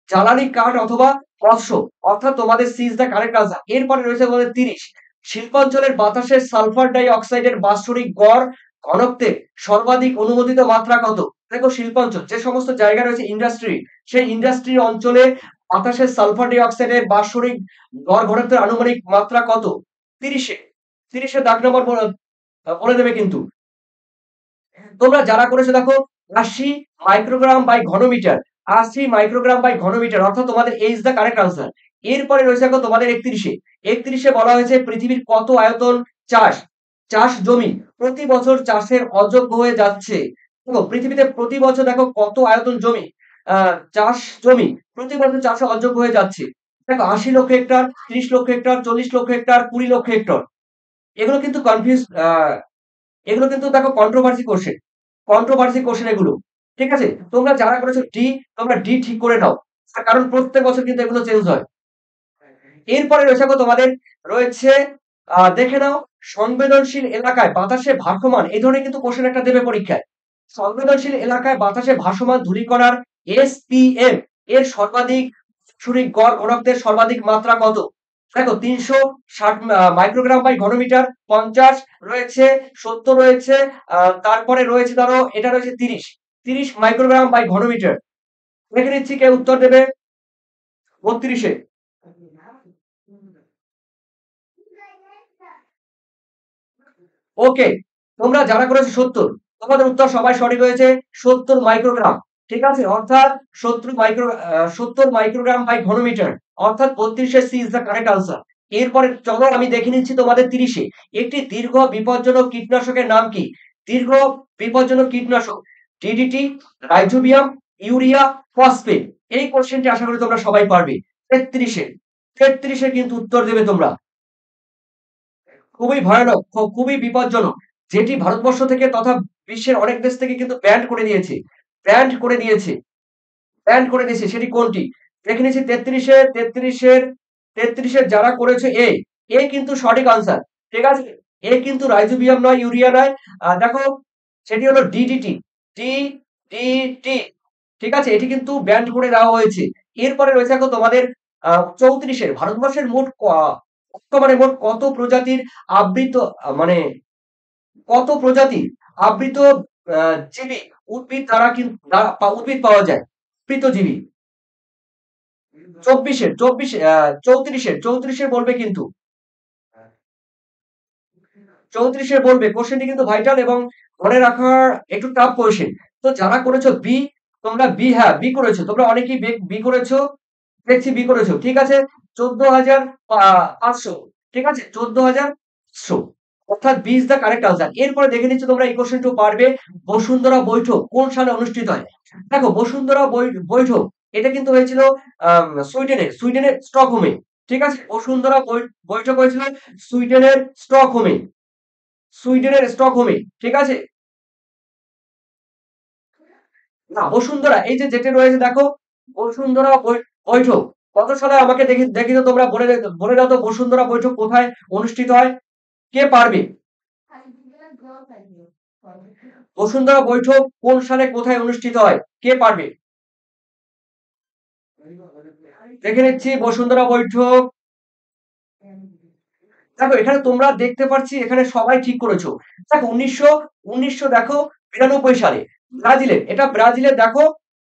জ্বালানি কাঠ অথবা মৎস্য, অর্থাৎ তোমাদের C is the correct answer. এরপরে রয়েছে তোমাদের 30, শিল্পাঞ্চলের বাতাসের সালফার ডাই অক্সাইডের বাৎসরিক গড় ঘনত্বের সর্বাধিক অনুমোদিত মাত্রা কত? দেখো শিল্পাঞ্চল যে সমস্ত জায়গা রয়েছে ইন্ডাস্ট্রি, সেই ইন্ডাস্ট্রি অঞ্চলে বাতাসের সালফার ডাই অক্সাইডের বাৎসরিক গড় ঘনত্বের আনুমানিক মাত্রা কত? 30-এ। 30-এ দাগ নম্বর বলে দেবে কিন্তু। তোমরা যারা করেছো দেখো 80 মাইক্রোগ্রাম বাই ঘনমিটার, 80 মাইক্রোগ্রাম বাই ঘনমিটার, অর্থাৎ তোমাদের এই ইজ দ্য কারেক্ট আনসার। এরপরে রয়েছে দেখো তোমাদের 31-এ। 31-এ বলা হয়েছে পৃথিবীর কত আয়তন চাষ জমি প্রতি বছর চাষের অযোগ্য হয়ে যাচ্ছে। দেখো পৃথিবীতে প্রতি বছর দেখো কত আয়তন জমি চাষ জমি প্রতি বছর চাষে অযোগ্য হয়ে যাচ্ছে। দেখো 80 লক্ষ হেক্টর, 30 লক্ষ হেক্টর, 40 লক্ষ হেক্টর, 20 লক্ষ হেক্টর। এগুলো কিন্তু এগুলো কিন্তু দেখো কন্ট্রোভার্সি কোশ্চেন এগুলো। ঠিক আছে? তোমরা যারা করেছো ডি, তোমরা ডি ঠিক করে নাও। তার কারণ প্রত্যেক বছর কিন্তু এগুলো চেঞ্জ হয়। এরপরে রয়েছে গো তোমাদের রয়েছে দেখে নাও সংবেদনশীল এলাকায় বাতাসে ভাসমান, এই ধরনের কিন্তু কোশ্চেন একটা দেবে পরীক্ষায়। সংবেদনশীল এলাকায় বাতাসে ভাসমান ধূলিকণার এসপিএম এর সর্বাধিক বাৎসরিক গড় ঘনত্বের সর্বাধিক মাত্রা কত? দেখো 360 মাইক্রোগ্রাম বাই ঘনমিটার, 50 রয়েছে, 70 রয়েছে, তারপরে রয়েছে ধরো এটা রয়েছে 30 মাইক্রোগ্রাম বাই ঘনমিটার। দেখে নিচ্ছি কে উত্তর দেবে। 32-এ। ওকে, তোমরা যারা করেছো 70, তোমাদের উত্তর সবাই সঠিক হয়েছে। 70 মাইক্রোগ্রাম। ঠিক আছে, অর্থাৎ 70 মাইক্রোগ্রাম বাই ঘনমিটার, অর্থাৎ 32-এ C is the correct answer. এরপরে চলো আমি দেখে নিচ্ছি তোমাদের 30-এ। একটি দীর্ঘ বিপজ্জনক কীটনাশকের নাম কি? দীর্ঘ বিপজ্জনক কীটনাশক ডিডিটি, রাইজোবিয়াম, ইউরিয়া, ফসফেট। এই কোশ্চেনটি আশা করি তোমরা সবাই পারবে। 33-এ। 33-এ কিন্তু উত্তর দেবে তোমরা। খুবই ভয়ানক, খুবই বিপজ্জনক, যেটি ভারতবর্ষ থেকে তথা বিশ্বের অনেক দেশ থেকে কিন্তু ব্যান্ড করে দিয়েছে সেটি কোনটি? দেখে নিচ্ছি 33-এর যারা করেছে এ কিন্তু সঠিক আনসার। ঠিক আছে, এ কিন্তু রাইজোবিয়াম নয়, ইউরিয়া নয়, দেখো সেটি হলো ডিডিটি, ডিডিটি। ঠিক আছে, এটি কিন্তু ব্যান্ড করে দেওয়া হয়েছে। এরপরে রয়েছে দেখো তোমাদের 34-এর ভারতবর্ষের বর্তমানে মোট কত প্রজাতির আবৃত মানে কত প্রজাতির আবৃত জীবী উদ্ভিদ উদ্ভিদ পাওয়া যায়, আবৃতজীবী? 34-এর বলবে কিন্তু, 34-এর বলবে। কোশ্চেনটি কিন্তু ভাইটাল এবং মনে রাখার একটু টাফ কোশ্চেন। তো যারা করেছো বি, তোমরা বি, হ্যাঁ বি করেছো, তোমরা অনেকেই বি করেছো, দেখছি বি করেছো। ঠিক আছে, 14,500। ঠিক আছে, 14,500, অর্থাৎ B is the correct answer. এরপরে দেখে নিচ্ছি তোমরা এই কোশ্চেনটু পারবে। বসুন্ধরা বৈঠক কোন সালে অনুষ্ঠিত হয়? দেখো বসুন্ধরা বৈঠক এটা কিন্তু হয়েছিল সুইডেনের স্টকহোমে। ঠিক আছে, বসুন্ধরা বৈঠক হয়েছিল সুইডেনের স্টকহোমে, ঠিক আছে। না, বসুন্ধরা এই যে যেটা রয়েছে দেখো, বসুন্ধরা বৈঠক কত সালে, আমাকে দেখি তো তোমরা বলে দাও তো বসুন্ধরা বৈঠক কোথায় অনুষ্ঠিত হয়? কে পারবে? বসুন্ধরা বৈঠক কোন সালে কোথায় অনুষ্ঠিত হয়? কে পারবে? দেখে নিচ্ছি বসুন্ধরা বৈঠক। দেখো এখানে তোমরা দেখতে পাচ্ছি এখানে সবাই ঠিক করেছো। দেখো 1900 দেখো 92 সালে ব্রাজিলের দেখো,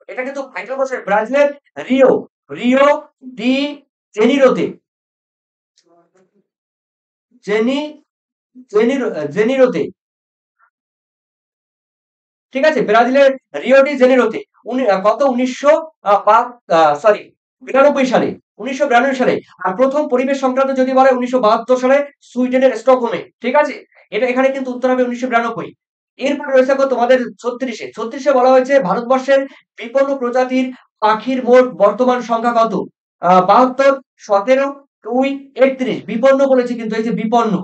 এটা কিন্তু ভাইটাল বছর, ব্রাজিলের রিও রিও ডি জেনিরোতে, জেনি জেনিরোতে। ঠিক আছে, ব্রাজিলের রিও ডি জেনিরোতে কত 92 সালে, 1992 সালে। আর প্রথম পরিবেশ সংক্রান্ত যদি বলে 1972 সালে সুইডেনের স্টকহোমে। ঠিক আছে, এখানে কিন্তু উত্তর হবে 1992। এরপর রয়েছে তোমাদের 36-এ বলা হয়েছে ভারতবর্ষের বিপন্ন প্রজাতির পাখির মোট বর্তমান সংখ্যা কত? 72, 17, 2, 31। বিপন্ন বলেছে কিন্তু, এই যে বিপন্ন,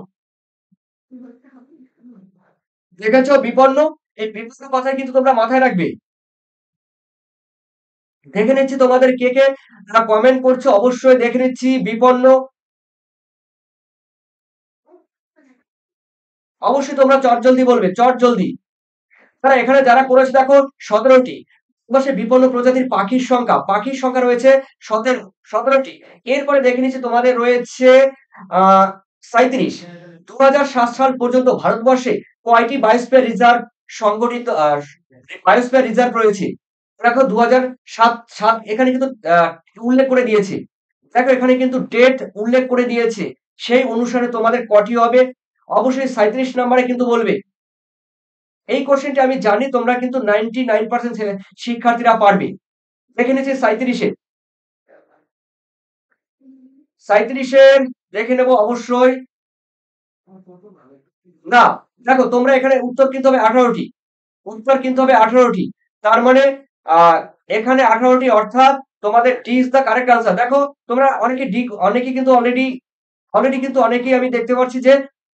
দেখেছো বিপন্ন, এই বিপন্ন কথাই কিন্তু তোমরা মাথায় রাখবে। দেখে নিচ্ছি তোমাদের কে কে কমেন্ট করছো, অবশ্যই দেখে নিচ্ছি। বিপন্ন, অবশ্যই তোমরা চটজলদি বলবে, চটজলদি। তারা এখানে যারা করেছে দেখো 17টি। বিপন্ন প্রজাতির পাখির সংখ্যা রয়েছে 17টি। এরপরে দেখে নিচ্ছি তোমাদের রয়েছে 37। 2007 সাল পর্যন্ত ভারতবর্ষে কয়টি বায়োস্ফিয়ার রিজার্ভ সংগঠিত বায়োস্ফিয়ার রিজার্ভ রয়েছে? দেখো 2007 এখানে কিন্তু উল্লেখ করে দিয়েছে। দেখো এখানে কিন্তু ডেট উল্লেখ করে দিয়েছে, সেই অনুসারে তোমাদের কটি হবে? অবশ্যই 37 নম্বরে কিন্তু বলবে। এই কোশ্চেনটি আমি জানি তোমরা কিন্তু 99% শিক্ষার্থীরা পারবে। দেখে নিচ্ছি 37-এর দেখে নেব অবশ্যই। না, দেখো তোমরা এখানে উত্তর কিন্তু হবে 18টি, উত্তর কিন্তু হবে 18টি। তার মানে আহ, এখানে 18টি, অর্থাৎ তোমাদের D is the correct answer. দেখো তোমরা অনেকে কিন্তু অলরেডি কিন্তু অনেকেই আমি দেখতে পাচ্ছি যে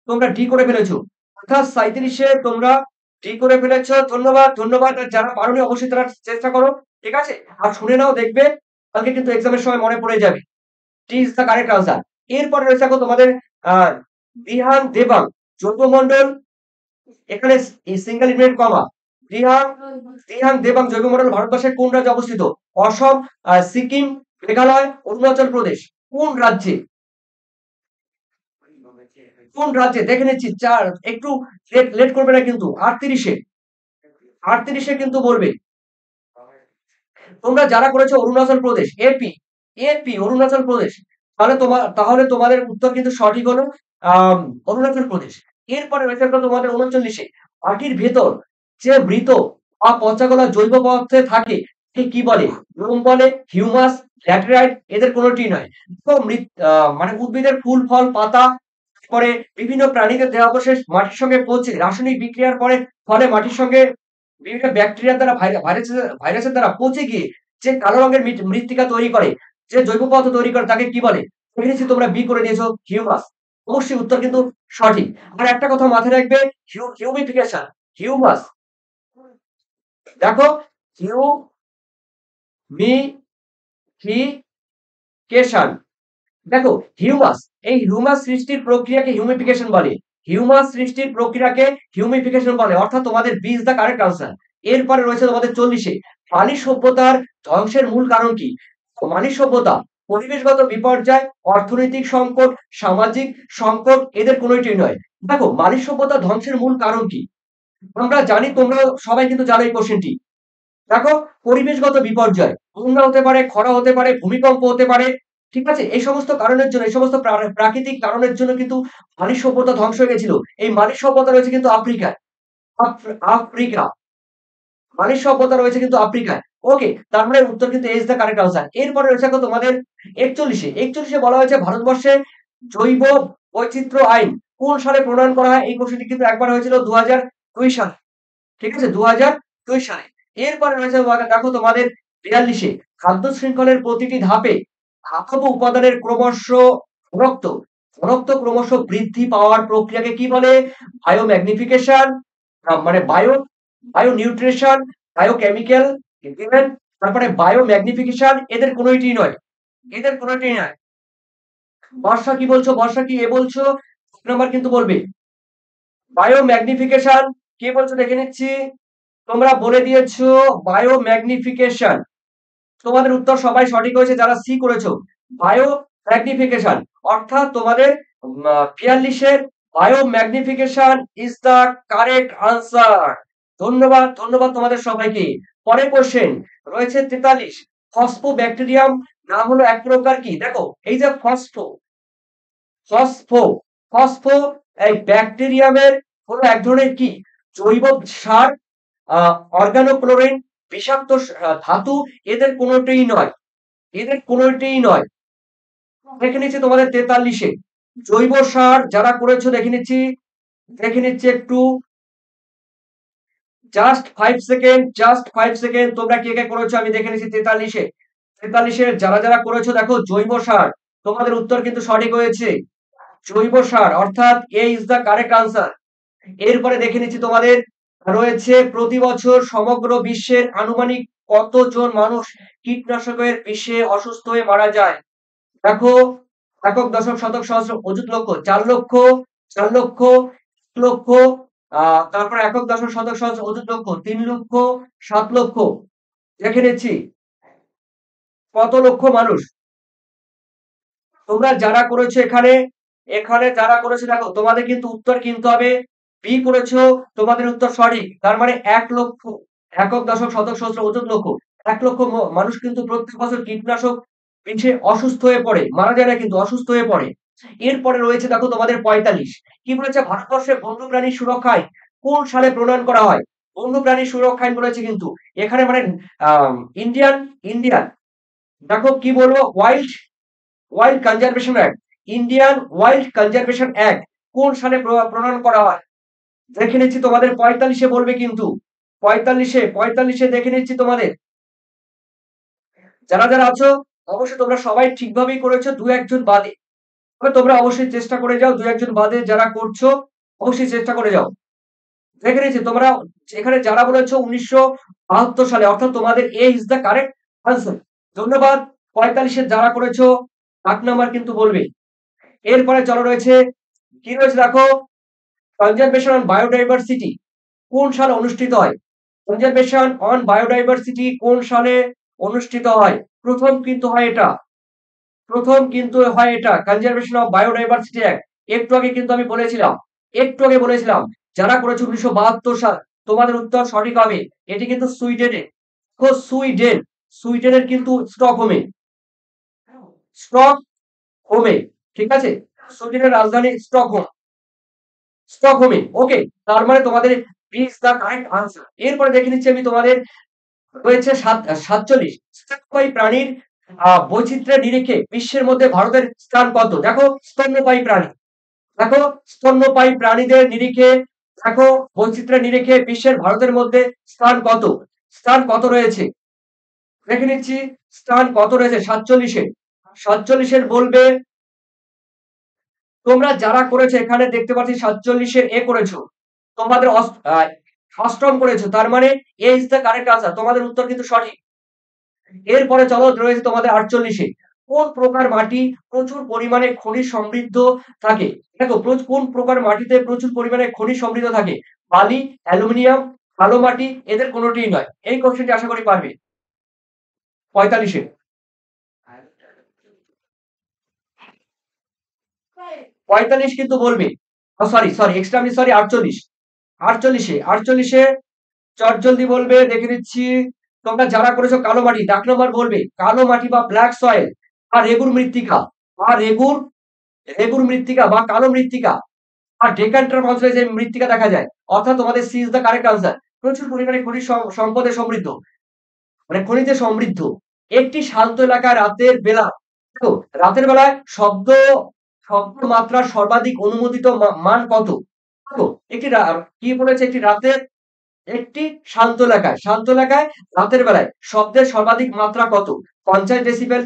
তোমরা ডি করে ফেলেছো, অর্থাৎ 37-এ তোমরা ডি করে ফেলেছো। ধন্যবাদ, ধন্যবাদ। আর যারা পারোনি অবশ্যই তারা চেষ্টা করো, ঠিক আছে? আর শুনে নাও, দেখবে কালকে কিন্তু এক্সামের সময় মনে পড়ে যাবে। D is the correct answer. এরপরে রয়েছে দেখো তোমাদের আহ বিহান দেবাং জৈবমন্ডল, এখানে সিঙ্গেল ইনভেট কমা। বিহান বিহান দেবাং জৈবমন্ডল ভারতবর্ষের কোন রাজ্যে অবস্থিত? অসম, সিকিম, মেঘালয়, অরুণাচল প্রদেশ। কোন রাজ্যে? কোন রাজ্যে দেখে নিচ্ছি। চার, একটু লেট করবে না কিন্তু। 38-এ কিন্তু বলবে। তোমরা যারা করেছো অরুণাচল প্রদেশ, এপি অরুণাচল প্রদেশ, তাহলে তোমাদের উত্তর কিন্তু সঠিক হলো আম, অরুণাচল প্রদেশ। এরপরে রয়েছে একটা তোমাদের 39-এ, মাটির ভেতর যে মৃত বা পচা গলা জৈব পদার্থে থাকে সে কি বলে? লোম বলে, হিউমাস, ল্যাটেরাইট, এদের কোনোটি নয়। তো মানে উদ্ভিদের ফুল, ফল, পাতা, পরে বিভিন্ন প্রাণীদের দেহাবশেষ মাটির সঙ্গে পচে রাসায়নিক বিক্রিয়ার ফলে মাটির সঙ্গে বিভিন্ন ব্যাকটেরিয়া দ্বারা ভাইরাসের দ্বারা পচে গিয়ে যে কালো রঙের মৃত্তিকা তৈরি করে, যে জৈব পদার্থ তৈরি করে, তাকে কি বলে? দেখেছি তোমরা বি করে দিয়েছো, হিউমাস। অবশ্যই উত্তর কিন্তু সঠিক। আর একটা কথা মাথায় রাখবে, হিউমিফিকেশন, হিউমাস, দেখো হিউমিফিকেশন, দেখো হিউমাস, এই হিউমাস সৃষ্টির প্রক্রিয়াকে হিউমিফিকেশন বলে। হিউমাস সৃষ্টির প্রক্রিয়াকে হিউমিফিকেশন বলে, অর্থাৎ তোমাদের B is the correct answer. এরপরে রয়েছে তোমাদের 40-এ, মানব সভ্যতার ধ্বংসের মূল কারণ কি? মানব সভ্যতা, পরিবেশগত বিপর্যয়, অর্থনৈতিক সংকট, সামাজিক সংকট, এদের কোনোটি নয়। দেখো মানব সভ্যতা ধ্বংসের মূল কারণ কি? আমরা জানি, তোমরা সবাই কিন্তু জানো এই কোশ্চেনটি। দেখো পরিবেশগত বিপর্যয়, বন্যা হতে পারে, খরা হতে পারে, ভূমিকম্প হতে পারে, ঠিক আছে? এই সমস্ত কারণের জন্য, এই সমস্ত প্রাকৃতিক কারণের জন্য কিন্তু মানব সভ্যতা ধ্বংস হয়ে গেছিল। এই মানব সভ্যতা রয়েছে কিন্তু আফ্রিকায়। আফ্রিকা, মানব সভ্যতা রয়েছে কিন্তু আফ্রিকায়। ওকে, তার মানে উত্তর কিন্তু এজ দ্য কারেক্ট আনসার। এরপরে রয়েছে তোমাদের 41-এ বলা হয়েছে ভারতবর্ষে জৈব বৈচিত্র্য আইন কোন সালে প্রণয়ন করা হয়? এই কোশ্চেনটি কিন্তু একবার হয়েছিল 2002 সালে, ঠিক আছে? 2002 সালে। এরপরে রয়েছে দেখো তোমাদের 42-এ, খাদ্য শৃঙ্খলের প্রতিটি ধাপে ধাতব উপাদানের ক্রমশ বৃদ্ধি পাওয়ার প্রক্রিয়াকে কি বলে? বায়োম্যাগনিফিকেশন, মানে বায়ো নিউট্রিশন, বায়োকেমিক্যাল এলিমেন্ট, তারপরে বায়োম্যাগনিফিকেশন, এদের কোনোটি নয়, এদের কোনোটি নয়। বর্ষা কি বলছো? বর্ষা কি এ বলছো? এক নাম্বার কিন্তু বলবে। বায়োম্যাগনিফিকেশন কি বলছো দেখে নিচ্ছি। তোমরা বলে দিয়েছো বায়োম্যাগনিফিকেশন। তোমাদের উত্তর সবাই সঠিক হয়েছে যারা সি করেছো, বায়ো ম্যাগনিফিকেশন। অর্থাৎ তোমাদের 42-এর biomagnification is the correct answer. ধন্যবাদ, ধন্যবাদ তোমাদের সবাইকে। পরের কোশ্চেন রয়েছে 43, ফসফোব্যাকটেরিয়াম নাম হলো এক প্রকার কি? দেখো এই যে ফসফো ফসফো এই ব্যাকটেরিয়ামের হলো এক ধরনের কি? জৈব সার, অর্গানোক্লোরিন, বিষাক্ত ধাতু, এদের কোনোটিই নয়, এদের কোনোটিই নয়। দেখে নিচ্ছি তোমাদের 43-এ, জৈব সার যারা করেছো দেখে নিচ্ছি একটু। জাস্ট 5 সেকেন্ড, তোমরা কে কে করেছো আমি দেখে নিচ্ছি। 43-এর যারা যারা করেছো, দেখো জৈব সার, তোমাদের উত্তর কিন্তু সঠিক হয়েছে। জৈব সার, অর্থাৎ এ ইজ দ্য কারেক্ট আনসার। এরপরে দেখে নিচ্ছি তোমাদের রয়েছে, প্রতি বছর সমগ্র বিশ্বের আনুমানিক কতজন মানুষ কীটনাশকের বিষে অসুস্থ হয়ে মারা যায়? দেখো একক, দশক, শতক, সহস্র, অযুত, লক্ষ। 4 লক্ষ, 4 লক্ষ, 1 লক্ষ, তারপরে একক, দশক, শতক, সহস্র, অযুত, লক্ষ, 3 লক্ষ, 7 লক্ষ। দেখে নিচ্ছি কত লক্ষ মানুষ। তোমরা যারা করেছো এখানে, এখানে যারা করেছো, দেখো তোমাদের কিন্তু উত্তর কিন্তু হবে বি করেছো, তোমাদের উত্তর সঠিক। তার মানে 1,00,000 একক, দশক, শতক, সহস্র, অযুত, লক্ষ, 1,00,000 মানুষ কিন্তু প্রত্যেক বছর কীটনাশক বিষে অসুস্থ হয়ে পড়ে, মারা যায় না কিন্তু অসুস্থ হয়ে পড়ে। এরপরে রয়েছে দেখো তোমাদের 45, কি বলেছে, ভারতবর্ষে বন্যপ্রাণী সুরক্ষায় কোন সালে প্রণয়ন করা হয়? বন্যপ্রাণী সুরক্ষা আইন বলেছে কিন্তু এখানে মানে আহ ইন্ডিয়ান ইন্ডিয়ান দেখো কি বলবো, wild wild conservation act, Indian wild conservation act কোন সালে প্রণয়ন করা হয়? দেখে নিচ্ছি তোমাদের 45-এ বলবে কিন্তু, 45-এ দেখে নিচ্ছি তোমাদের। যারা যারা আছো অবশ্যই তোমরা সবাই ঠিকভাবেই করেছো, দু একজন বাদে। তবে তোমরা অবশ্যই চেষ্টা করে যাও, দু একজন বাদে যারা করছো অবশ্যই চেষ্টা করে যাও। দেখে নিচ্ছি তোমরা এখানে যারা বলেছো 1972 সালে, অর্থাৎ তোমাদের A is the correct answer. ধন্যবাদ। 45-এ যারা করেছো 8 নাম্বার কিন্তু বলবে। এরপরে চলো রয়েছে, কি রয়েছে দেখো, কনজারভেশন অন বায়োডাইভার্সিটি কোন সালে অনুষ্ঠিত হয়? কনজারভেশন অন বায়োডাইভার্সিটি কোন সালে অনুষ্ঠিত হয়? প্রথম কিন্তু হয় এটা কনজারভেশন অফ বায়োডাইভার্সিটি অ্যাক্ট। একটু আগে বলেছিলাম যারা করেছে 1972 সাল, তোমাদের উত্তর সঠিক হবে। এটি কিন্তু সুইডেনে। দেখো সুইডেনের কিন্তু স্টকহোমে, ঠিক আছে, সুইডেনের রাজধানী স্টকহোমে। ওকে, তার মানে তোমাদের ইজ দা কারেক্ট আনসার। এরপরে দেখে নিচ্ছি আমি তোমাদের রয়েছে 47, স্তন্যপায়ী প্রাণীর বৈচিত্র্যের নিরিখে বিশ্বের মধ্যে ভারতের স্থান কত? দেখো স্তন্যপায়ী প্রাণীদের নিরিখে, দেখো বৈচিত্র্যের নিরিখে বিশ্বের ভারতের মধ্যে স্থান কত রয়েছে? দেখে নিচ্ছি স্থান কত রয়েছে 47-এ। 47-এর বলবে, তোমরা যারা করেছো এখানে দেখতে পাচ্ছি 47-এর এ করেছো, তোমাদের অষ্টম করেছো, তার মানে এ ইজ দ্য কারেক্ট আনসার, তোমাদের উত্তর কিন্তু সঠিক। এরপরে চলো রয়েছে তোমাদের 48-এ, কোন প্রকার মাটি প্রচুর পরিমাণে খনিজ সমৃদ্ধ থাকে? দেখো কোন প্রকার মাটিতে প্রচুর পরিমাণে খনিজ সমৃদ্ধ থাকে? বালি, অ্যালুমিনিয়াম, কালো মাটি, এদের কোনোটিই নয়। এই কোশ্চেনটি আশা করি পারবে। 45-এ 45 কিন্তু বলবে, সরি এক্সট্রা আমি সরি 48, 48-এ চটজলদি বলবে, দেখে নিচ্ছি। তোমরা যারা করেছো কালো মাটি, ডাক নাম্বার বলবে কালো মাটি বা ব্ল্যাক সয়েল, আর রেগুর মৃত্তিকা বা কালো মৃত্তিকা, আর ডেকান্টার অঞ্চলে যে মৃত্তিকা দেখা যায়, অর্থাৎ তোমাদের C is the correct answer. প্রচুর পরিমাণে খনিজ সম্পদে সমৃদ্ধ, মানে খনিজে সমৃদ্ধ। একটি শান্ত এলাকায় রাতের বেলা, দেখো রাতের বেলায় শব্দ মাত্রার সর্বাধিক অনুমোদিত মান কত? দেখো কি বলেছে, একটি শান্ত এলাকায় রাতের বেলায় শব্দের সর্বাধিক মাত্রা কত? 50 ডেসিবেল,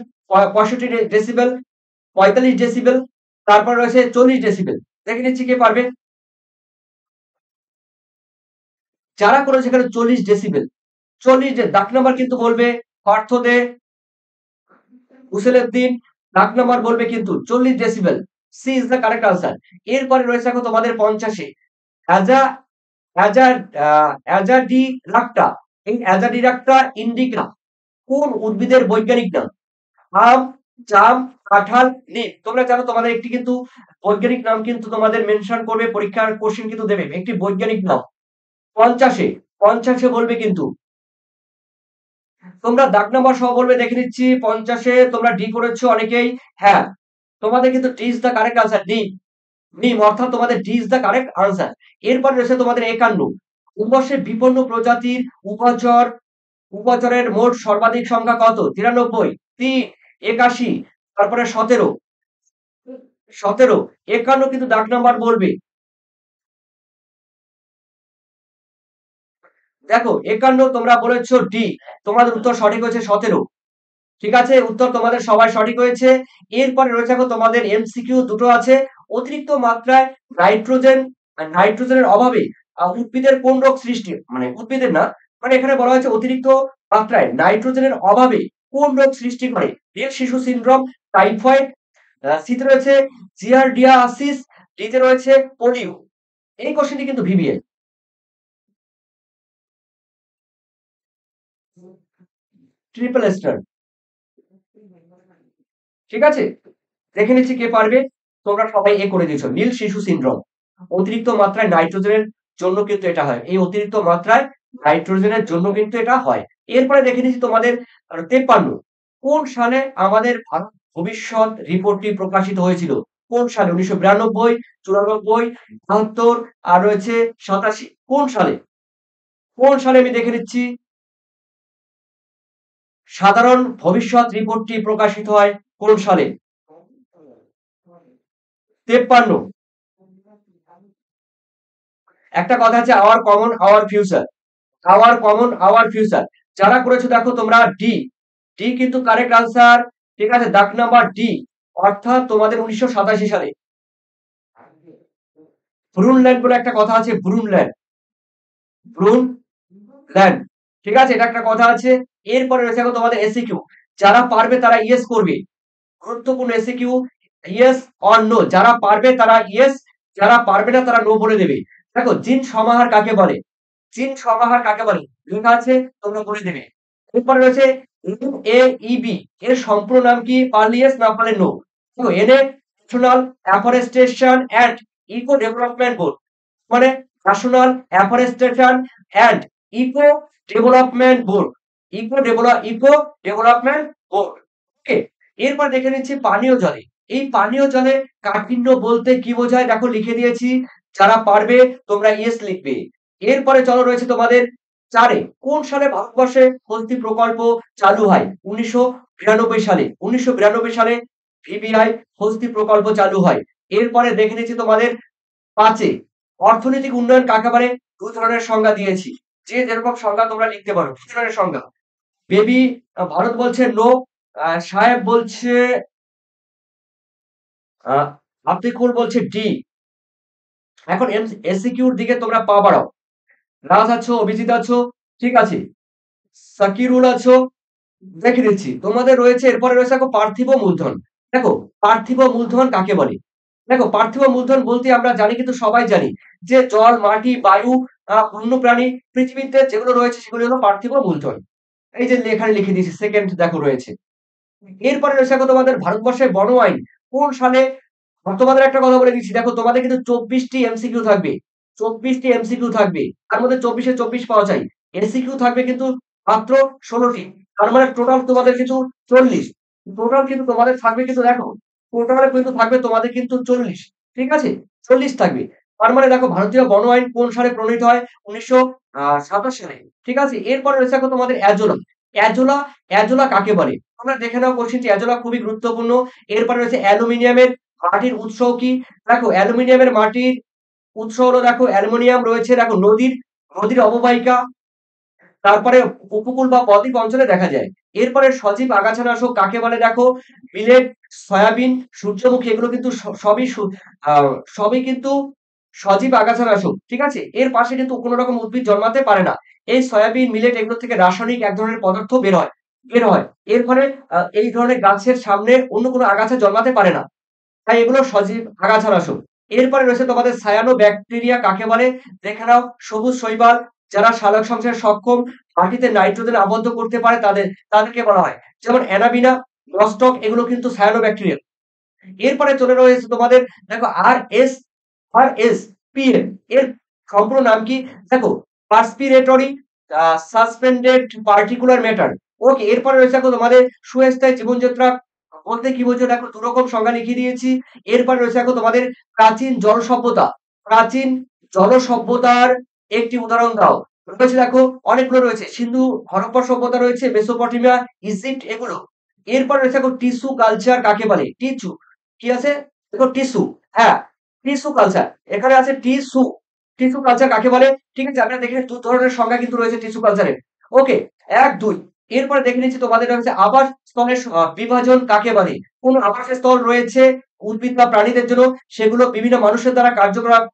65 ডেসিবেল, 45 ডেসিবেল, তারপর রয়েছে 40 ডেসিবেল। দেখে নিচ্ছি কে পারবে। যারা করেছে এখানে 40 ডেসিবেল, ডাক নাম্বার কিন্তু বলবে পার্থ দে, উসেলউদ্দিন, ডাক নাম্বার বলবে কিন্তু 40 decibel. C is the correct answer. এরপরে রয়েছে এখন তোমাদের 50-এ, অ্যাজা অ্যাজাডিরাক্টা, এই অ্যাজাডিরাক্টা ইন্ডিকা কোন উদ্ভিদের বৈজ্ঞানিক নাম? আম, জাম, কাঁঠাল, নিম। তোমরা জানো তোমাদের একটি কিন্তু বৈজ্ঞানিক নাম কিন্তু তোমাদের মেনশন করবে, পরীক্ষার কোশ্চেন কিন্তু দেবে একটি বৈজ্ঞানিক নাম। 50-এ বলবে কিন্তু, তোমরা দাগ নাম্বার সহ বলবে, দেখে নিচ্ছি 50-এ তোমরা ডি করেছো অনেকেই। হ্যাঁ, তোমাদের কিন্তু D is the correct answer, নিম, অর্থাৎ তোমাদের D is the correct answer. এরপর রয়েছে তোমাদের 51, উভস্যের বিপন্ন প্রজাতির উভচরের মোট সর্বাধিক সংখ্যা কত? 93, 3, 81, তারপরে 17, 51 কিন্তু দাগ নাম্বার বলবে। দেখো 51 তোমরা বলেছো ডি, তোমাদের উত্তর সঠিক হয়েছে 17। ঠিক আছে, উত্তর তোমাদের সবাই সঠিক হয়েছে। এরপরে রয়েছে এখন তোমাদের এমসিকিউ দুটো আছে। অতিরিক্ত মাত্রায় নাইট্রোজেন নাইট্রোজেনের অভাবে উদ্ভিদের কোন রোগ সৃষ্টি, মানে উদ্ভিদের না, মানে এখানে বলা হয়েছে অতিরিক্ত মাত্রায় নাইট্রোজেনের অভাবে কোন রোগ সৃষ্টি করে? নীল শিশু সিনড্রোম, টাইফয়েড, সিতে রয়েছে জিয়ারডিয়াসিস, ডিতে রয়েছে পোলিও। এই কোশ্চেনটি কিন্তু ভিভিএ। ট্রিপল স্টার, ঠিক আছে। দেখে নিচ্ছি কে পারবে। তোমরা সবাই এ করে দিয়েছো, নীল শিশু সিনড্রোম। অতিরিক্ত মাত্রায় নাইট্রোজেনের জন্য কিন্তু এটা হয়। এই অতিরিক্ত মাত্রায় নাইট্রোজেনের জন্য কিন্তু এটা হয়। এরপরে দেখে নিচ্ছি তোমাদের 53 কোন সালে আমাদের ভারত ভবিষ্যৎ রিপোর্টটি প্রকাশিত হয়েছিল? কোন সালে? 1992, 94, 72 আর রয়েছে 87। কোন সালে? কোন সালে আমি দেখে নিচ্ছি। সাধারণ ভবিষ্যৎ রিপোর্টটি প্রকাশিত হয় কোন সালে? 53। একটা কথা আছে hour common our future, hour common our future. যারা করেছো দেখো তোমরা ডি, ডি কিন্তু কারেক্ট আনসার। ঠিক আছে, দাগ নাম্বার ডি, অর্থাৎ তোমাদের 1987 সালে। ব্রুনল্যান্ড বলে একটা কথা আছে, ব্রুনল্যান্ড, ব্রুনল্যান্ড। ঠিক আছে, এটা একটা কথা আছে। এরপরে রয়েছে দেখো তোমাদের এসিকিউ, যারা পারবে তারা ইয়েস করবে। গুরুত্বপূর্ণ এসিকিউ, ইয়েস অর নো, যারা পারবে তারা ইয়েস, যারা পারবে না তারা নো বলে দেবে। দেখো জিন সমাহার কাকে বলে? জিন সমাহার কাকে বলে লেখা আছে, তোমরা বলে দেবে। এরপরে রয়েছে NAEB, এর সম্পূর্ণ নাম কি? পারলে ইয়েস, না পারলে নো। দেখো National Afforestation and Eco Development Board, মানে National Afforestation and Eco Development Board, Eco Development Board. Okay, এরপর দেখে নিচ্ছি পানীয় জলে। এই পানীয় জলে কাঠিন্য বলতে কি বোঝায়? দেখো লিখে দিয়েছি, যারা পারবে তোমরা ইয়েস লিখবে। এরপরে চলো রয়েছে তোমাদের 4-এ, কোন সালে ভারতবর্ষে হস্তি প্রকল্প চালু হয়? 1992 সালে। 1992 সালে ভিবিআই হস্তি প্রকল্প চালু হয়। এরপরে দেখে নিচ্ছি তোমাদের 5-এ, অর্থনৈতিক উন্নয়ন কাকে বলে? দু ধরনের সংজ্ঞা দিয়েছি, যে যেরকম সংজ্ঞা তোমরা লিখতে পারো। দু ধরনের সংজ্ঞা, বেবি ভারত বলছে নো, সাহেব বলছে, আতিকুল বলছে ডি। এখন এসিকিউর দিকে তোমরা পা বাড়াও। রাজ আছো, অভিজিৎ আছো, ঠিক আছে, সাকিরুল আছো, দেখে দিচ্ছি। তোমাদের রয়েছে, এরপরে রয়েছে দেখো পার্থিব মূলধন। দেখো পার্থিব মূলধন কাকে বলে? দেখো পার্থিব মূলধন বলতে আমরা জানি, কিন্তু সবাই জানি যে জল, মাটি, বায়ু, বন্য প্রাণী, পৃথিবীতে যেগুলো রয়েছে সেগুলো হলো পার্থিব মূলধন। এই যে এখানে লিখে দিয়েছি, সেকেন্ড দেখো রয়েছে। এরপরে রয়েছে দেখো তোমাদের ভারতবর্ষের বন আইন কোন সালে? তোমাদের একটা কথা বলে দিচ্ছি, দেখো তোমাদের কিন্তু 24টি এমসিকিউ থাকবে, 24টি এমসিকিউ থাকবে, তার মধ্যে 24-এ 24 পাওয়া যায়। এসিকিউ থাকবে কিন্তু মাত্র 16টি, তার মানে টোটাল তোমাদের কিন্তু 40। টোটাল কিন্তু তোমাদের থাকবে কিন্তু দেখো, টোটালে কিন্তু থাকবে তোমাদের কিন্তু 40। ঠিক আছে, 40 থাকবে। তার মানে দেখো ভারতীয় বন আইন কোন সালে প্রণীত হয়? 1927 সালে। ঠিক আছে, এরপরে রয়েছে দেখো তোমাদের অ্যাজোলা। অ্যাজোলা, অ্যাজোলা কাকে বলে? তোমরা দেখে নাও কোশ্চেনটি, অ্যাজোলা খুবই গুরুত্বপূর্ণ। এরপরে রয়েছে অ্যালুমিনিয়ামের মাটির উৎস কি? দেখো অ্যালুমিনিয়ামের মাটির উৎস হলো, দেখো অ্যালুমিনিয়াম রয়েছে দেখো নদীর, নদীর অববাহিকা, তারপরে উপকূল বা বদ্বীপ অঞ্চলে দেখা যায়। এরপরে সজীব আগাছানাশক কাকে বলে? দেখো মিলেট, সয়াবিন, সূর্যমুখী, এগুলো কিন্তু সবই কিন্তু সজীব আগাছানাশক। ঠিক আছে, এর পাশে কিন্তু কোনো রকম উদ্ভিদ জন্মাতে পারে না। এই সয়াবিন, মিলেট এগুলো থেকে রাসায়নিক এক ধরনের পদার্থ বের হয়। এর ফলে এই ধরনের গাছের সামনে অন্য কোনো আগাছা জন্মাতে পারে না, তাই এগুলো সজীব আগাছানাশক। এরপরে রয়েছে তোমাদের সায়ানো ব্যাকটেরিয়া কাকে বলে? দেখে নাও, সবুজ শৈবাল, যারা সালোক সংশ্লেষে সক্ষম, মাটিতে নাইট্রোজেন আবদ্ধ করতে পারে, তাদেরকে বলা হয়। যেমন অ্যানাবিনা, নস্টক, এগুলো কিন্তু সায়ানো ব্যাকটেরিয়া। এরপরে চলে রয়েছে তোমাদের, দেখো RSPN, এর সম্পূর্ণ নাম কি? দেখো পার্সপিরেটরি সাসপেন্ডেড পার্টিকুলার ম্যাটার। ওকে, এরপরে রয়েছে দেখো তোমাদের সুস্থায়ী জীবনযাত্রা বলতে কি বোঝো? দেখো দু রকম সংজ্ঞা লিখে দিয়েছি। এরপরে রয়েছে দেখো তোমাদের প্রাচীন জল সভ্যতা, প্রাচীন জল সভ্যতার একটি উদাহরণ দাও। রয়েছে দেখো অনেকগুলো রয়েছে, সিন্ধু হরপ্পা সভ্যতা রয়েছে, মেসোপটেমিয়া, ইজিপ্ট, এগুলো। এরপরে রয়েছে দেখো টিস্যু কালচার কাকে বলে? টিস্যু কি আছে? দেখো টিস্যু, হ্যাঁ, টিস্যু কালচার, এখানে আছে টিস্যু, টিস্যু কালচার কাকে বলে? ঠিক আছে, আপনারা দেখে দু ধরনের সংজ্ঞা কিন্তু রয়েছে টিস্যু কালচারের। ওকে, 1, 2। এরপরে দেখে নিচ্ছি তোমাদের রয়েছে আবাস স্তরের বিভাজন কাকে বলে? কোন আবাস স্তর রয়েছে উদ্ভিদ বা প্রাণীদের জন্য, সেগুলো বিভিন্ন মানুষের দ্বারা কার্যকলাপ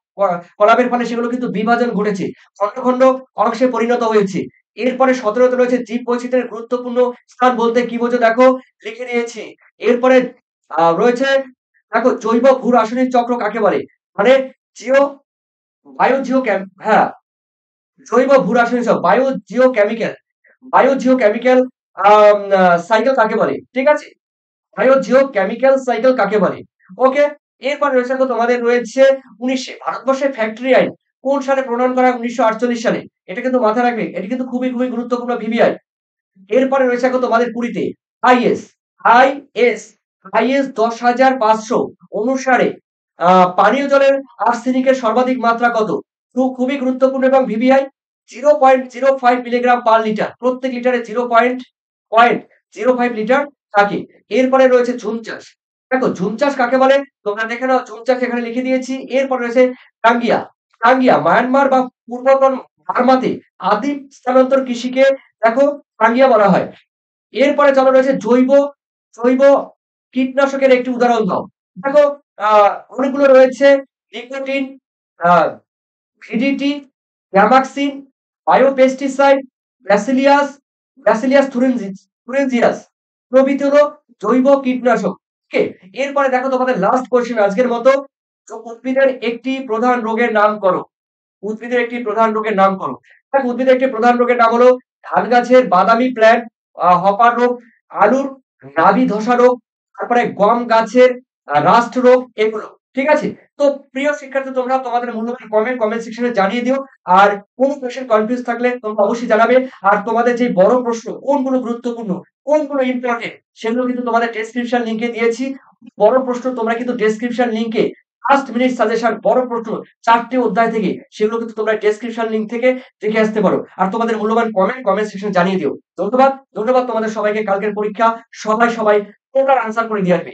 কলাপের ফলে সেগুলো কিন্তু বিভাজন ঘটেছে, খন্ড খন্ড অংশে পরিণত হয়েছে। এরপরে 17তে রয়েছে জীব বৈচিত্র্যের গুরুত্বপূর্ণ স্থান বলতে কি বোঝো? দেখো লিখে দিয়েছি। এরপরে রয়েছে দেখো জৈব ভূ রাসায়নিক চক্র কাকে বলে? মানে জিও, বায়ো জিও হ্যাঁ, জৈব ভূ রাসায়নিক চক্র, বায়ো জিও কেমিক্যাল সাইকেল কাকে বলে? ঠিক আছে, বায়ো জিও কেমিক্যাল সাইকেল কাকে বলে? ওকে, এরপরে রয়েছে দেখো তোমাদের রয়েছে 19 ভারতবর্ষের ফ্যাক্টরি আইন কোন সালে প্রণয়ন করা হয়? 1948 সালে। এটা কিন্তু মাথায় রাখবে। এটি কিন্তু খুবই গুরুত্বপূর্ণ ভিভিআই। এরপরে রয়েছে দেখো তোমাদের 20 তে আইএস, আইএস, আইএস 10,500 অনুসারে পানীয় জলের আর্সেনিকের সর্বাধিক মাত্রা কত? খুবই গুরুত্বপূর্ণ এবং ভিভিআই 0.05 মিলিগ্রাম পার লিটার। প্রত্যেক লিটারে 0.05 লিটার থাকে। এরপরে রয়েছে ঝুম চাষ। দেখো ঝুম চাষ কাকে বলে? তোমরা দেখে নাও ঝুম চাষ এখানে লিখে দিয়েছি। এরপরে রয়েছে টাঙ্গিয়া। টাঙ্গিয়া মায়ানমার বা পূর্বতন বার্মাতে আদিম স্থানান্তর কৃষিকে দেখো টাঙ্গিয়া বলা হয়। এরপরে চলো রয়েছে জৈব কীটনাশকের একটি উদাহরণ দাও। দেখো অনেকগুলো রয়েছে নিকোটিন, আ ভিডিটি, গ্যামাক্সিন, বায়োপেস্টিসাইড, ব্যাসিলিয়াস, ব্যাসিলিয়াস থুরিনজিয়াস প্রভৃতি হলো জৈব কীটনাশক। ওকে? এরপরে দেখো তোমাদের লাস্ট কোয়েশ্চেন আজকের মতো। উদ্ভিদের একটি প্রধান রোগের নাম করো। উদ্ভিদের একটি প্রধান রোগের নাম করো। দেখো উদ্ভিদের একটি প্রধান রোগের নাম হলো ধান গাছের বাদামি প্ল্যান্ট হপার রোগ, আলুর নাভি ধসা রোগ, তারপরে গম গাছের রাস্ট রোগ এগুলো। ঠিক আছে? তো প্রিয় শিক্ষার্থী তোমরা তোমাদের মূল্যবান কমেন্ট সেকশনে জানিয়ে দিও। আর কোন কোয়েশ্চেন কনফিউজ থাকলে তোমরা অবশ্যই জানাবে। আর তোমাদের যে বড় প্রশ্ন কোনগুলো গুরুত্বপূর্ণ, কোনগুলো ইম্পোর্টেন্ট সেগুলো কিন্তু তোমাদের ডেসক্রিপশন লিংকে দিয়েছি। বড় প্রশ্ন তোমরা কিন্তু ডেসক্রিপশন লিংকে লাস্ট মিনিট সাজেশন বড় প্রশ্ন ৪ টি অধ্যায় থেকে সেগুলো কিন্তু তোমরা ডেসক্রিপশন লিংক থেকে দেখে আসতে পারো। আর তোমাদের মূল্যবান কমেন্ট সেকশনে জানিয়ে দিও। ধন্যবাদ তোমাদের সবাইকে। কালকের পরীক্ষা সবাই প্রপার আনসার করে দিয়ে আসবে।